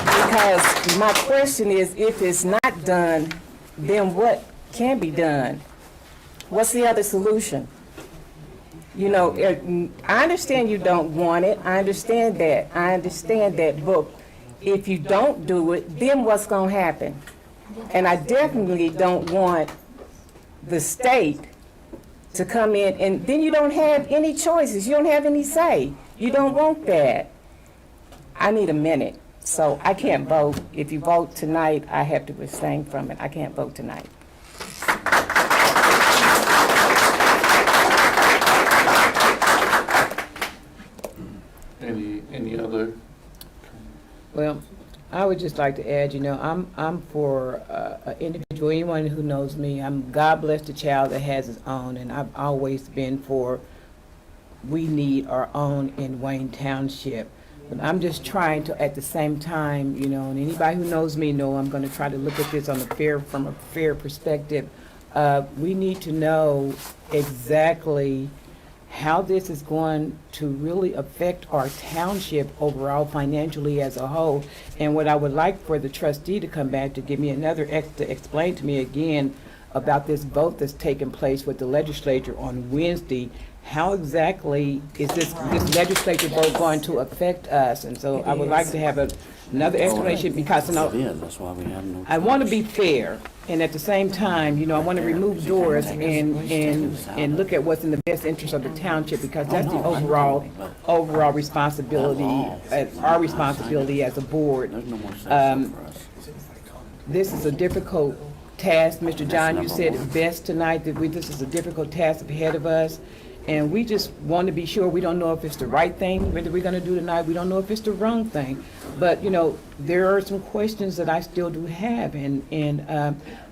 Because my question is, if it's not done, then what can be done? What's the other solution? You know, I understand you don't want it. I understand that. But if you don't do it, then what's going to happen? And I definitely don't want the state to come in, and then you don't have any choices. You don't have any say. You don't want that. I need a minute. So I can't vote. If you vote tonight, I have to abstain from it. I can't vote tonight. Any other? Well, I would just like to add, you know, I'm for an individual, anyone who knows me, God bless the child that has his own, and I've always been for, we need our own in Wayne Township. But I'm just trying to, at the same time, you know, and anybody who knows me know I'm going to try to look at this from a fair perspective. We need to know exactly how this is going to really affect our township overall financially as a whole. And what I would like for the trustee to come back to give me another to explain to me again about this vote that's taking place with the legislature on Wednesday. How exactly is this legislature vote going to affect us? And so I would like to have Another explanation, because, you know, Yeah, that's why we have no. I want to be fair, and at the same time, you know, I want to remove doors and look at what's in the best interest of the township, because that's the overall responsibility, our responsibility as a board. This is a difficult task. Mr. John, you said it best tonight, that this is a difficult task ahead of us. And we just want to be sure. We don't know if it's the right thing that we're going to do tonight. We don't know if it's the wrong thing. But, you know, there are some questions that I still do have. And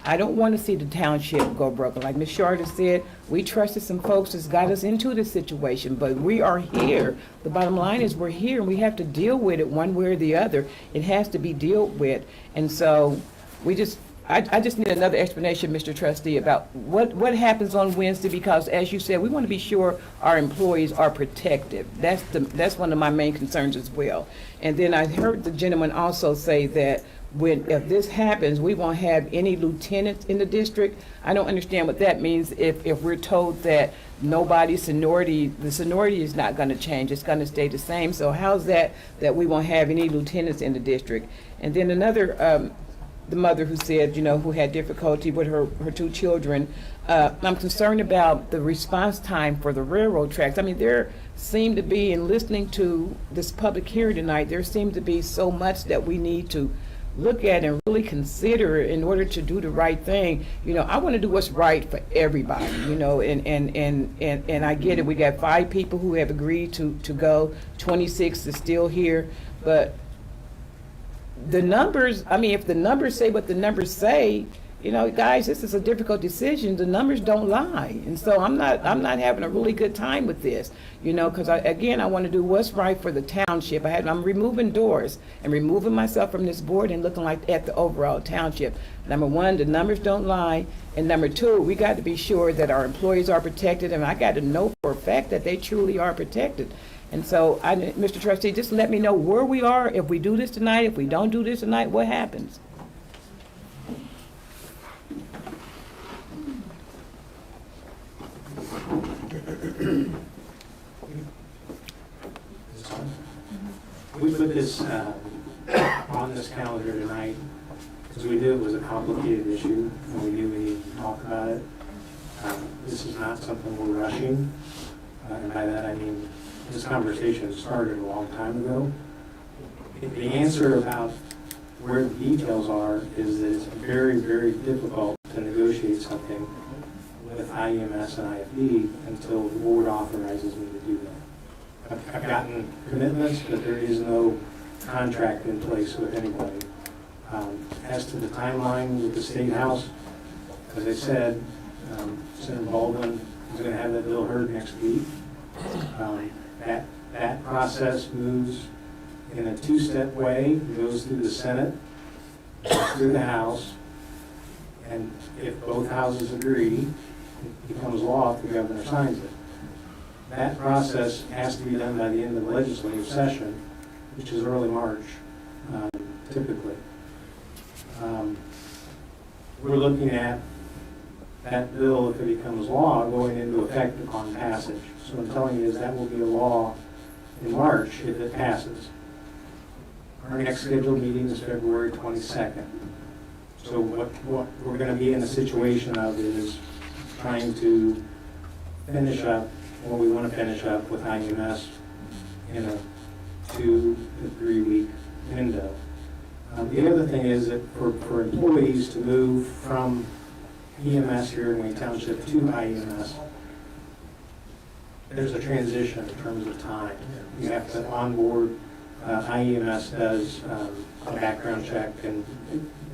I don't want to see the township go broken. Like Ms. Sharda said, we trusted some folks that's got us into this situation. But we are here. The bottom line is we're here, and we have to deal with it one way or the other. It has to be dealt with. And so we just... I just need another explanation, Mr. Trustee, about what happens on Wednesday, because as you said, we want to be sure our employees are protected. That's one of my main concerns as well. And then I heard the gentleman also say that if this happens, we won't have any lieutenants in the district. I don't understand what that means if we're told that the seniority is not going to change, it's going to stay the same. So how's that we won't have any lieutenants in the district? And then another, the mother who said, you know, who had difficulty with her two children. I'm concerned about the response time for the railroad tracks. I mean, there seemed to be, in listening to this public hearing tonight, there seemed to be so much that we need to look at and really consider in order to do the right thing. You know, I want to do what's right for everybody, you know, and I get it. We got 5 people who have agreed to go, 26 is still here, but the numbers, I mean, if the numbers say what the numbers say, you know, guys, this is a difficult decision. The numbers don't lie. And so I'm not having a really good time with this, you know, because I want to do what's right for the township. I'm removing doors and removing myself from this board and looking at the overall township. Number one, the numbers don't lie. And number two, we got to be sure that our employees are protected. And I got to know for a fact that they truly are protected. And so, Mr. Trustee, just let me know where we are. If we do this tonight, if we don't do this tonight, what happens? We put this on this calendar tonight because we knew it was a complicated issue and we knew we needed to talk about it. This is not something we're rushing, and by that I mean this conversation started a long time ago. The answer about where the details are is that it's very, very difficult to negotiate something with IEMS and IFD until the board authorizes me to do that. I've gotten commitments, but there is no contract in place with anybody. As to the timeline with the State House, as I said, Senator Baldwin is going to have that bill heard next week. That process moves in a 2-step way. It goes through the Senate, through the House, and if both houses agree, it becomes law if the governor signs it. That process has to be done by the end of the legislative session, which is early March, typically. We're looking at that bill, if it becomes law, going into effect upon passage. So what I'm telling you is that will be a law in March if it passes. Our next scheduled meeting is February 22nd. So what we're going to be in a situation of is trying to finish up what we want to finish up with IEMS in a 2 to 3 week window. The other thing is that for employees to move from EMS here in Wayne Township to IEMS, there's a transition in terms of time. You have to onboard. IEMS does a background check, and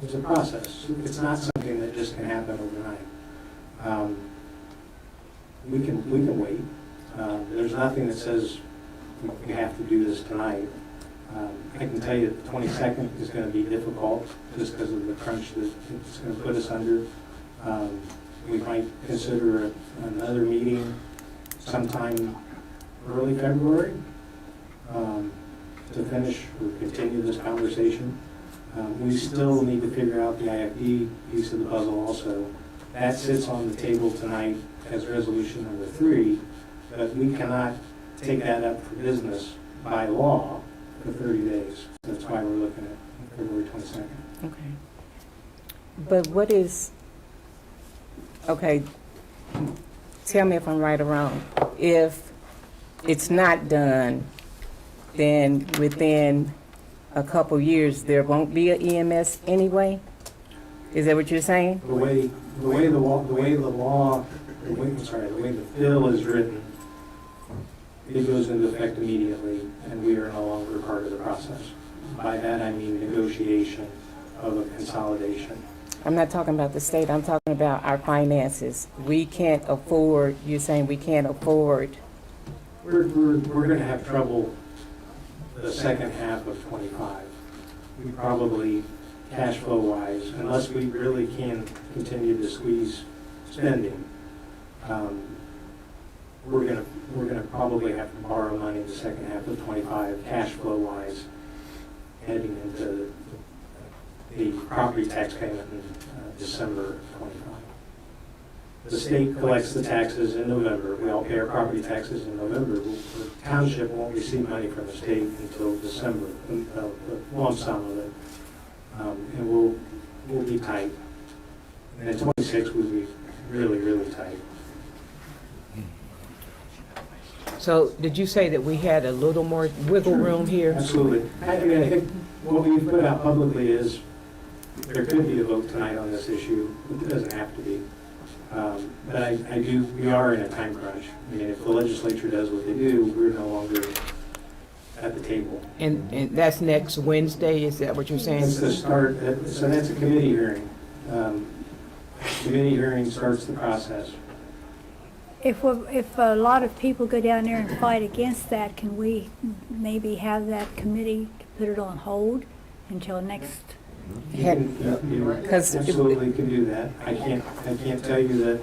it's a process. It's not something that just can happen overnight. We can wait. There's nothing that says we have to do this tonight. I can tell you that the 22nd is going to be difficult just because of the crunch that it's going to put us under. We might consider another meeting sometime early February to finish or continue this conversation. We still need to figure out the IFD piece of the puzzle also. That sits on the table tonight as resolution number 3, but we cannot take that up for business by law for 30 days. That's why we're looking at February 22nd. Okay. But what is, okay, tell me if I'm right or wrong. If it's not done, then within a couple years, there won't be an EMS anyway? Is that what you're saying? The way the bill is written, it goes into effect immediately, and we are no longer part of the process. By that, I mean negotiation of a consolidation. I'm not talking about the state, I'm talking about our finances. We can't afford, you're saying we can't afford. We're going to have trouble the second half of 25. We probably, cash flow wise, unless we really can continue to squeeze spending, we're gonna probably have to borrow money the second half of 25, cash flow wise, heading into the property tax payment in December of 25. The state collects the taxes in November. We all pay our property taxes in November. The township won't receive money from the state until December, the lump sum of it. And we'll be tight. And in 26, we'll be really, really tight. So did you say that we had a little more wiggle room here? Absolutely. I think what we've put out publicly is there could be a vote tonight on this issue. It doesn't have to be. But we are in a time crunch. I mean, if the legislature does what they do, we're no longer at the table. And that's next Wednesday, is that what you're saying? It's the start, so that's a committee hearing. Committee hearing starts the process. If a lot of people go down there and fight against that, can we maybe have that committee put it on hold until next? You absolutely can do that. I can't tell you that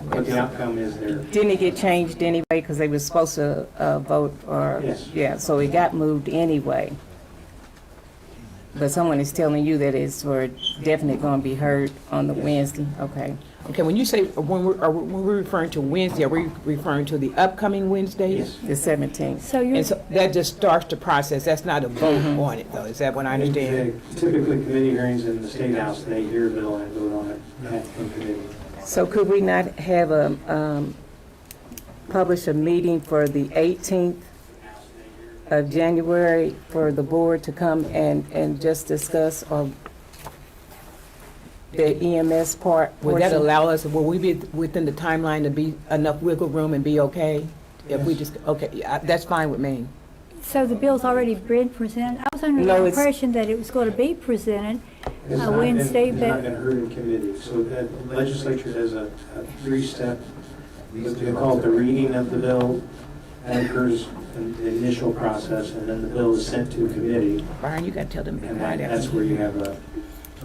what the outcome is there. Didn't it get changed anyway, because they were supposed to vote for? Yes. Yeah, so it got moved anyway. But someone is telling you that it's definitely going to be heard on the Wednesday? Okay. Okay, when you say, when we're referring to Wednesday, are we referring to the upcoming Wednesday? Yes. The 17th? So that just starts the process, that's not a vote on it though, is that what I understand? Typically, committee hearings in the State House, they hear a bill and vote on it in committee. So could we not have publish a meeting for the 18th of January for the board to come and just discuss the EMS part? Would that allow us, will we be within the timeline to be enough wiggle room and be okay? If we just, okay, that's fine with me. So the bill's already been presented? I was under the impression that it was going to be presented Wednesday, but... It's not been heard in committee. So the legislature does a three-step, they call it the reading of the bill. That occurs in the initial process, and then the bill is sent to committee. Brian, you got to tell them. And that's where you have a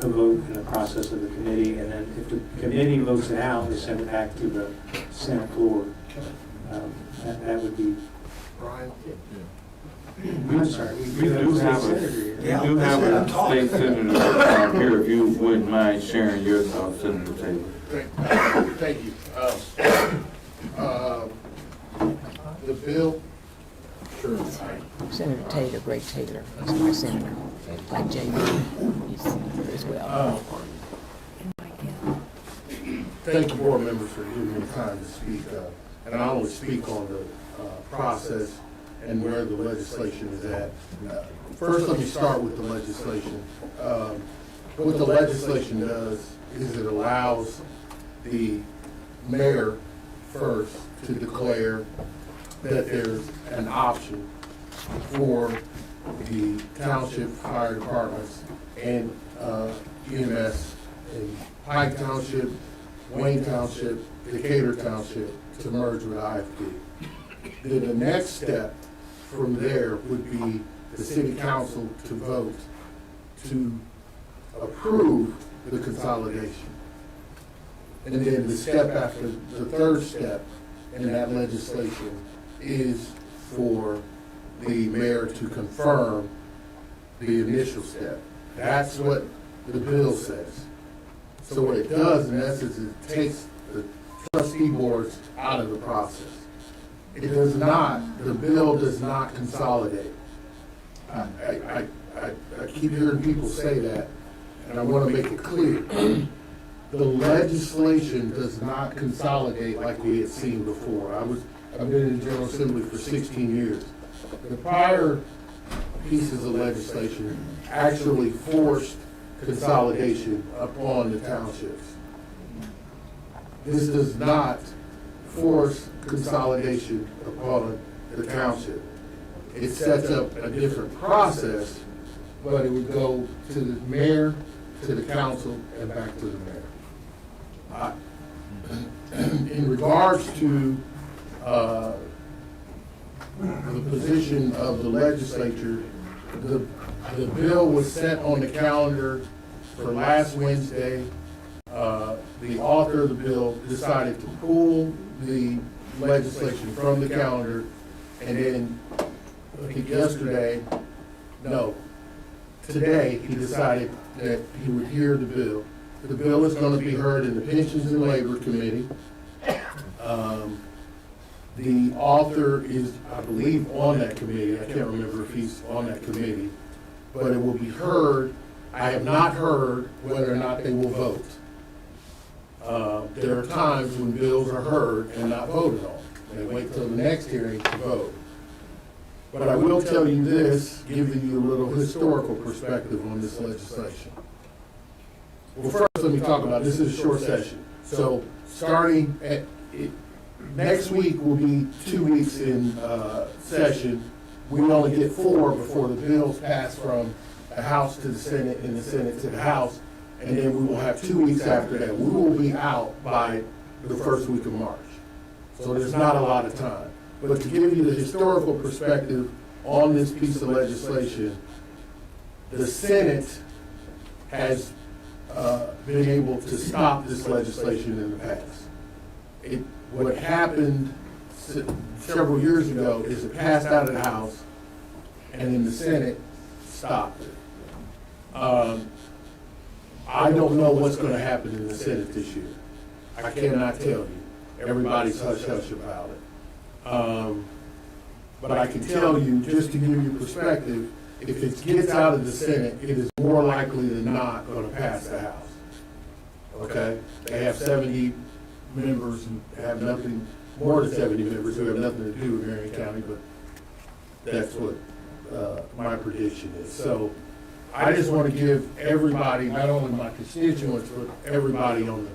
vote in the process of the committee, and then if the committee votes it out, they send it back to the Senate floor. That would be... Brian? I'm sorry. We do have a state senator here, if you wouldn't mind sharing your thoughts, Senator Taylor. Thank you. The bill. Sure. Senator Taylor, Greg Taylor, he's my senator, like JB, he's senator as well. Thank you, board members, for giving me time to speak. And I only speak on the process and where the legislation is at. First, let me start with the legislation. What the legislation does is it allows the mayor first to declare that there's an option for the township fire departments and EMS in Pike Township, Wayne Township, Decatur Township to merge with IFD. Then the next step from there would be the city council to vote to approve the consolidation. And then the step after, the third step in that legislation is for the mayor to confirm the initial step. That's what the bill says. So what it does, in essence, is it takes the trustee boards out of the process. It does not, the bill does not consolidate. I keep hearing people say that, and I want to make it clear. The legislation does not consolidate like we had seen before. I've been in the General Assembly for 16 years. The prior pieces of legislation actually forced consolidation upon the townships. This does not force consolidation upon the township. It sets up a different process, but it would go to the mayor, to the council, and back to the mayor. In regards to the position of the legislature, the bill was set on the calendar for last Wednesday. The author of the bill decided to pull the legislation from the calendar, and then I think today he decided that he would hear the bill. The bill is going to be heard in the Pensions and Labor Committee. The author is, I believe, on that committee. I can't remember if he's on that committee, but it will be heard. I have not heard whether or not they will vote. There are times when bills are heard and not voted on. They wait till the next hearing to vote. But I will tell you this, giving you a little historical perspective on this legislation. Well, first, let me talk about, this is a short session. So starting next week will be 2 weeks in session. We only get 4 before the bills pass from the House to the Senate and the Senate to the House. And then we will have 2 weeks after that. We will be out by the first week of March. So there's not a lot of time. But to give you the historical perspective on this piece of legislation, the Senate has been able to stop this legislation in the past. What happened several years ago is it passed out of the House, and then the Senate stopped it. I don't know what's going to happen in the Senate this year. I cannot tell you. Everybody's hush-hush about it. But I can tell you, just to give you perspective, if it gets out of the Senate, it is more likely than not going to pass the House. Okay? They have 70 members who have nothing, more than 70 members who have nothing to do with Marion County, but that's what my prediction is. So I just want to give everybody, not only my constituents, but everybody on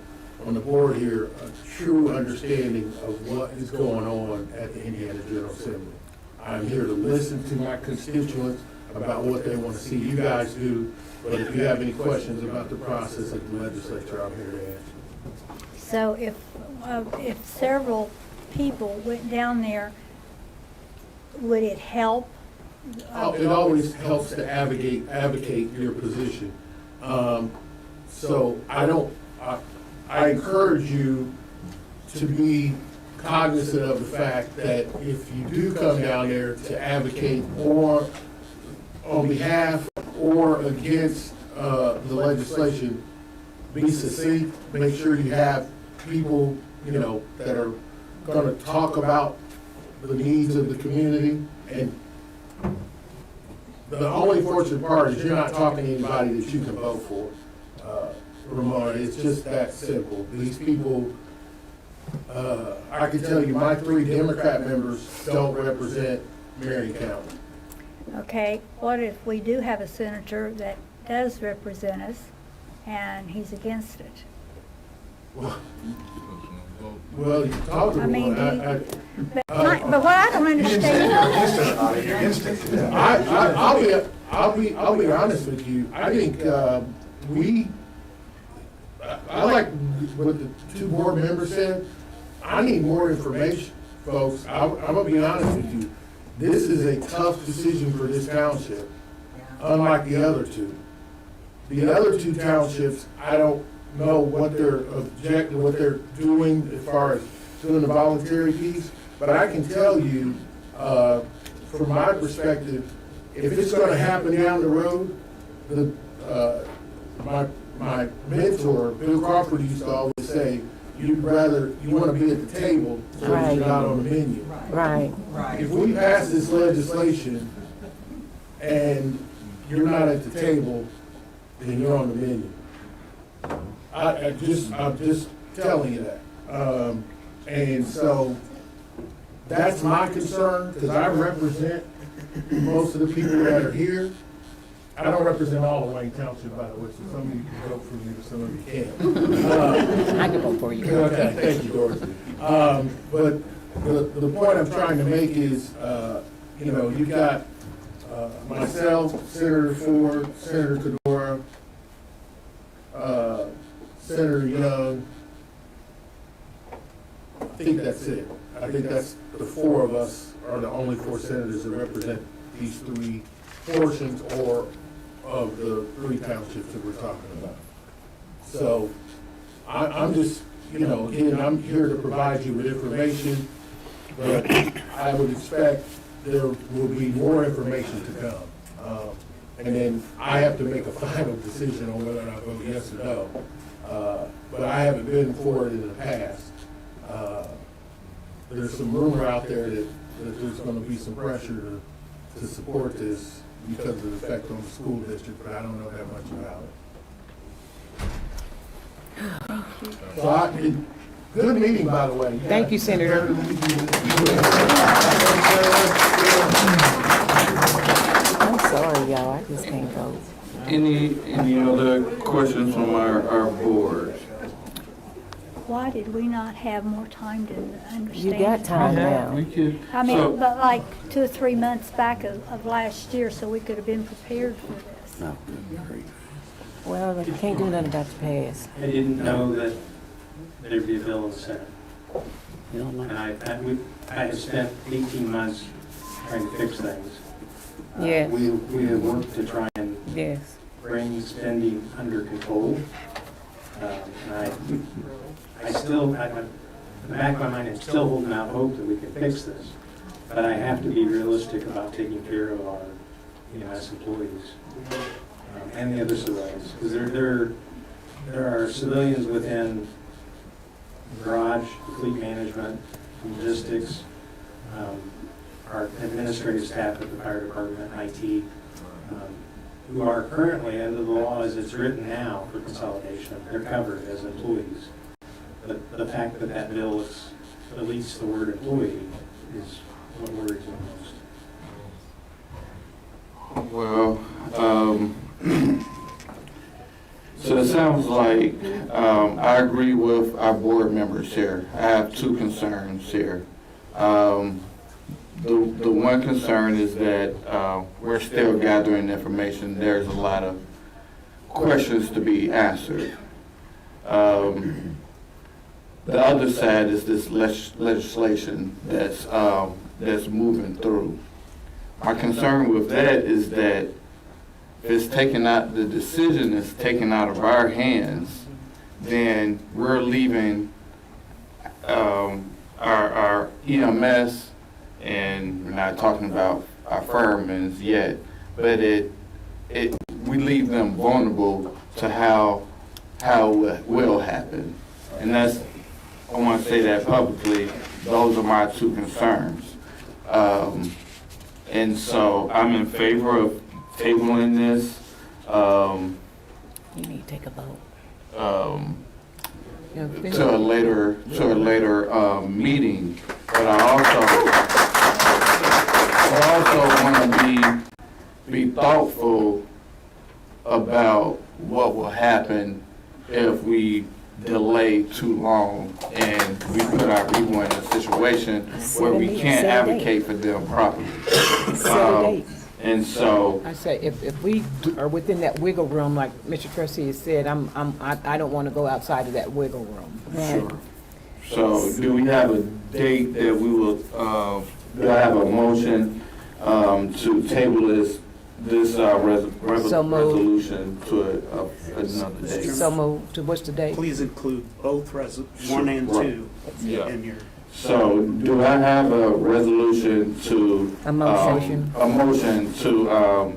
the board here, a true understanding of what is going on at the Indiana General Assembly. I'm here to listen to my constituents about what they want to see you guys do, but if you have any questions about the process of the legislature, I'm here to answer. So if several people went down there, would it help? It always helps to advocate your position. So I encourage you to be cognizant of the fact that if you do come down there to advocate or on behalf or against the legislation, be succinct, make sure you have people, that are going to talk about the needs of the community. And the only fortunate part is you're not talking to anybody that you can vote for, Ramona. It's just that simple. These people, I can tell you, my 3 Democrat members don't represent Marion County. Okay, what if we do have a senator that does represent us and he's against it? Well, you talk to him. But what I don't understand. I'll be honest with you. I think I like what the 2 board members said. I need more information, folks. I'm gonna be honest with you. This is a tough decision for this township, unlike the other 2. The other 2 townships, I don't know what their objective, what they're doing as far as doing the voluntary piece, but I can tell you, from my perspective, if it's going to happen down the road, my mentor, Bill Crawford, used to always say, you want to be at the table so that you're not on the menu. Right. If we pass this legislation and you're not at the table, then you're on the menu. I'm just telling you that. And so that's my concern, because I represent most of the people that are here. I don't represent all of Wayne Township, by the way, so some of you can vote for me, but some of you can't. I can vote for you. Okay, thank you, Dorothy. But the point I'm trying to make is, you know, you got myself, Senator Ford, Senator Cadora, Senator Young. I think that's it. I think that's the four of us are the only four senators that represent these three portions or of the three townships that we're talking about. So I'm just, you know, again, I'm here to provide you with information, but I would expect there will be more information to come. And then I have to make a final decision on whether or not I vote yes or no. But I haven't been for it in the past. There's some rumor out there that there's going to be some pressure to support this because of the effect on the school district, but I don't know that much about it. So good meeting, by the way. Thank you, Senator. I'm sorry, y'all, I just can't vote. Any other questions from our board? Why did we not have more time to understand? You got time now. I mean, but like 2 or 3 months back of last year, so we could have been prepared for this. No. Well, you can't do nothing about the past. I didn't know that there'd be a bill in the Senate. You don't know? And I have spent 18 months trying to fix things. Yeah. We have worked to try and Yes. bring spending under control. And I still, in the back of my mind, I'm still holding out hope that we can fix this. But I have to be realistic about taking care of our EMS employees and the other civilians. Because there are civilians within garage, fleet management, logistics, our administrative staff at the fire department, IT, who are currently, under the law as it's written now for consolidation, they're covered as employees. But the fact that that bill deletes the word employee is what worries me most. Well, so it sounds like I agree with our board members here. I have two concerns here. The one concern is that we're still gathering information. There's a lot of questions to be answered. The other side is this legislation that's moving through. My concern with that is that if it's taken out, the decision is taken out of our hands, then we're leaving our EMS, and we're not talking about our firemen yet, but we leave them vulnerable to how it will happen. And that's, I want to say that publicly, those are my two concerns. And so I'm in favor of tabling this. You need to take a vote. To a later meeting. But I also want to be thoughtful about what will happen if we delay too long and we put our people in a situation where we can't advocate for them properly. And so I say if we are within that wiggle room, like Mr. Trustee has said, I don't want to go outside of that wiggle room. Sure. So do we have a date that we will, do I have a motion to table this resolution to another date? So moved. To what's the date? Please include both 1 and 2 in your. So do I have a resolution to? A motion. A motion to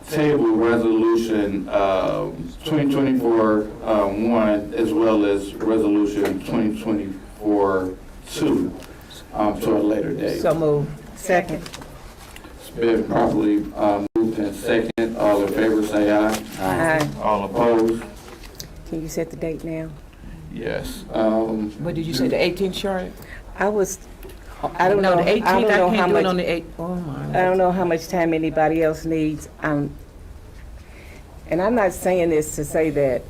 table resolution 2024-1 as well as resolution 2024-2 to a later date. So moved. Second. It's been properly moved in second. All in favor say aye. Aye. All opposed? Can you set the date now? Yes. What did you say, the 18th, Charlotte? I don't No, know. the 18th, I don't know I how can't do it much. on the 8th. Oh, my. I don't know how much time anybody else needs. And I'm not saying this to say that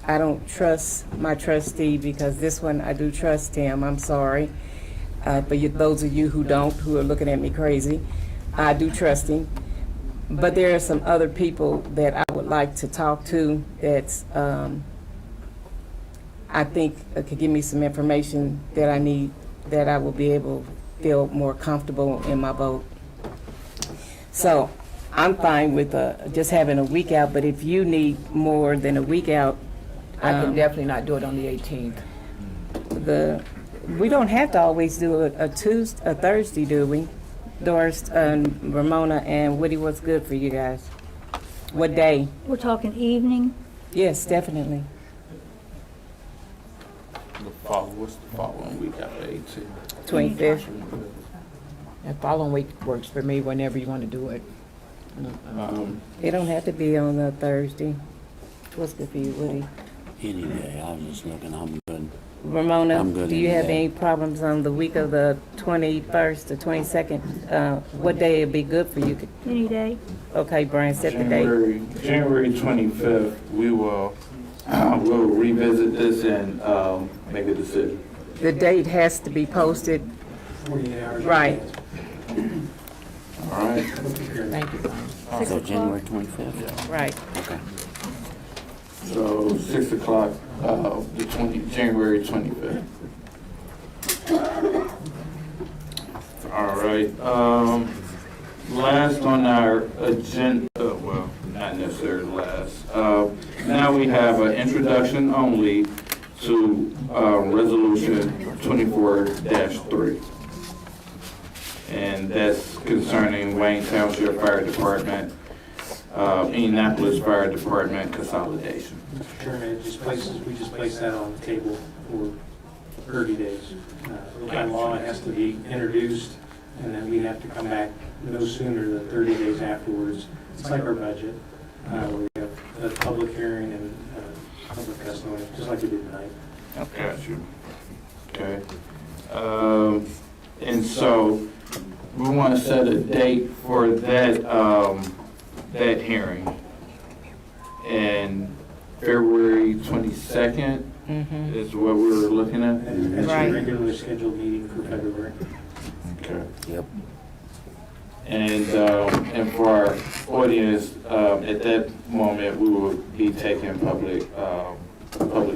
I don't trust my trustee, because this one I do trust him. I'm sorry. But those of you who don't, who are looking at me crazy, I do trust him. But there are some other people that I would like to talk to that I think could give me some information that I need, that I will be able to feel more comfortable in my vote. So I'm fine with just having a week out, but if you need more than a week out, I can definitely not do it on the 18th. We don't have to always do a Thursday, do we? Doris, Ramona, and Woody, what's good for you guys? What day? We're talking evening. Yes, definitely. What's the following week after 18? 25th. That following week works for me whenever you want to do it. It don't have to be on a Thursday. What's good for you, Woody? Any day, I was just looking, I'm good. Ramona, I'm good do you any have day. any problems on the week of the 21st, the 22nd? What day would be good for you? Any day. Okay, Brian, set the date. January 25th, we will we'll revisit this and make a decision. The date has to be posted. 48 hours. Right. All right. Thank you, Brian. So January 25th? Right. Okay. So 6 o'clock, January 25th. All right. Last on our agenda, well, not necessarily last. Now we have an introduction only to Resolution 24-3. And that's concerning Wayne Township Fire Department, Indianapolis Fire Department consolidation. Mr. Chairman, we just placed that on the table for 30 days. By law, it has to be introduced, and then we have to come back no sooner than 30 days afterwards. It's like our budget, where we have a public hearing and public testimony, just like we did tonight. Got you. Okay. And so we want to set a date for that, that hearing. And February 22nd is what we're looking at? And that's your regularly scheduled meeting for February. Okay. Yep. And for our audience, at that moment, we will be taking public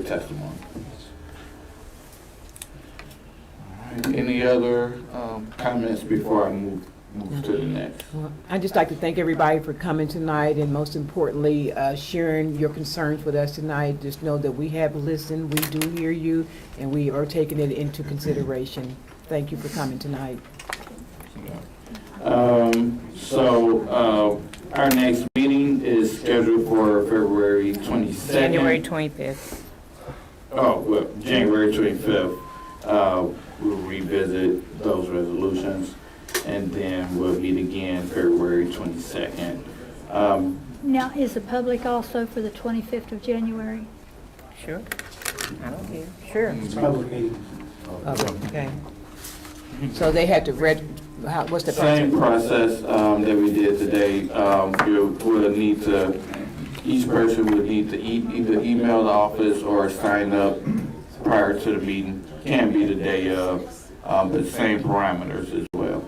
testimony. All right. Any other comments before I move to the next? Well, I'd just like to thank everybody for coming tonight, and most importantly, sharing your concerns with us tonight. Just know that we have listened, we do hear you, and we are taking it into consideration. Thank you for coming tonight. Our next meeting is scheduled for February 22nd. January 25th. Oh, well, January 25th. We'll revisit those resolutions, and then we'll meet again February 22nd. Now, is the public also for the 25th of January? Sure. I don't care. Sure. Public meeting. Okay. So they had to what's the Same process that we did today. Each person would need to either email the office or sign up prior to the meeting. Can be the day of, but same parameters as well.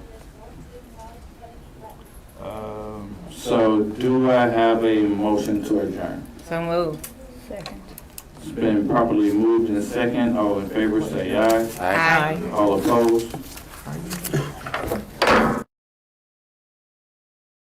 So do I have a motion to adjourn? So moved. Second. It's been properly moved in second. All in favor say aye. Aye. All opposed?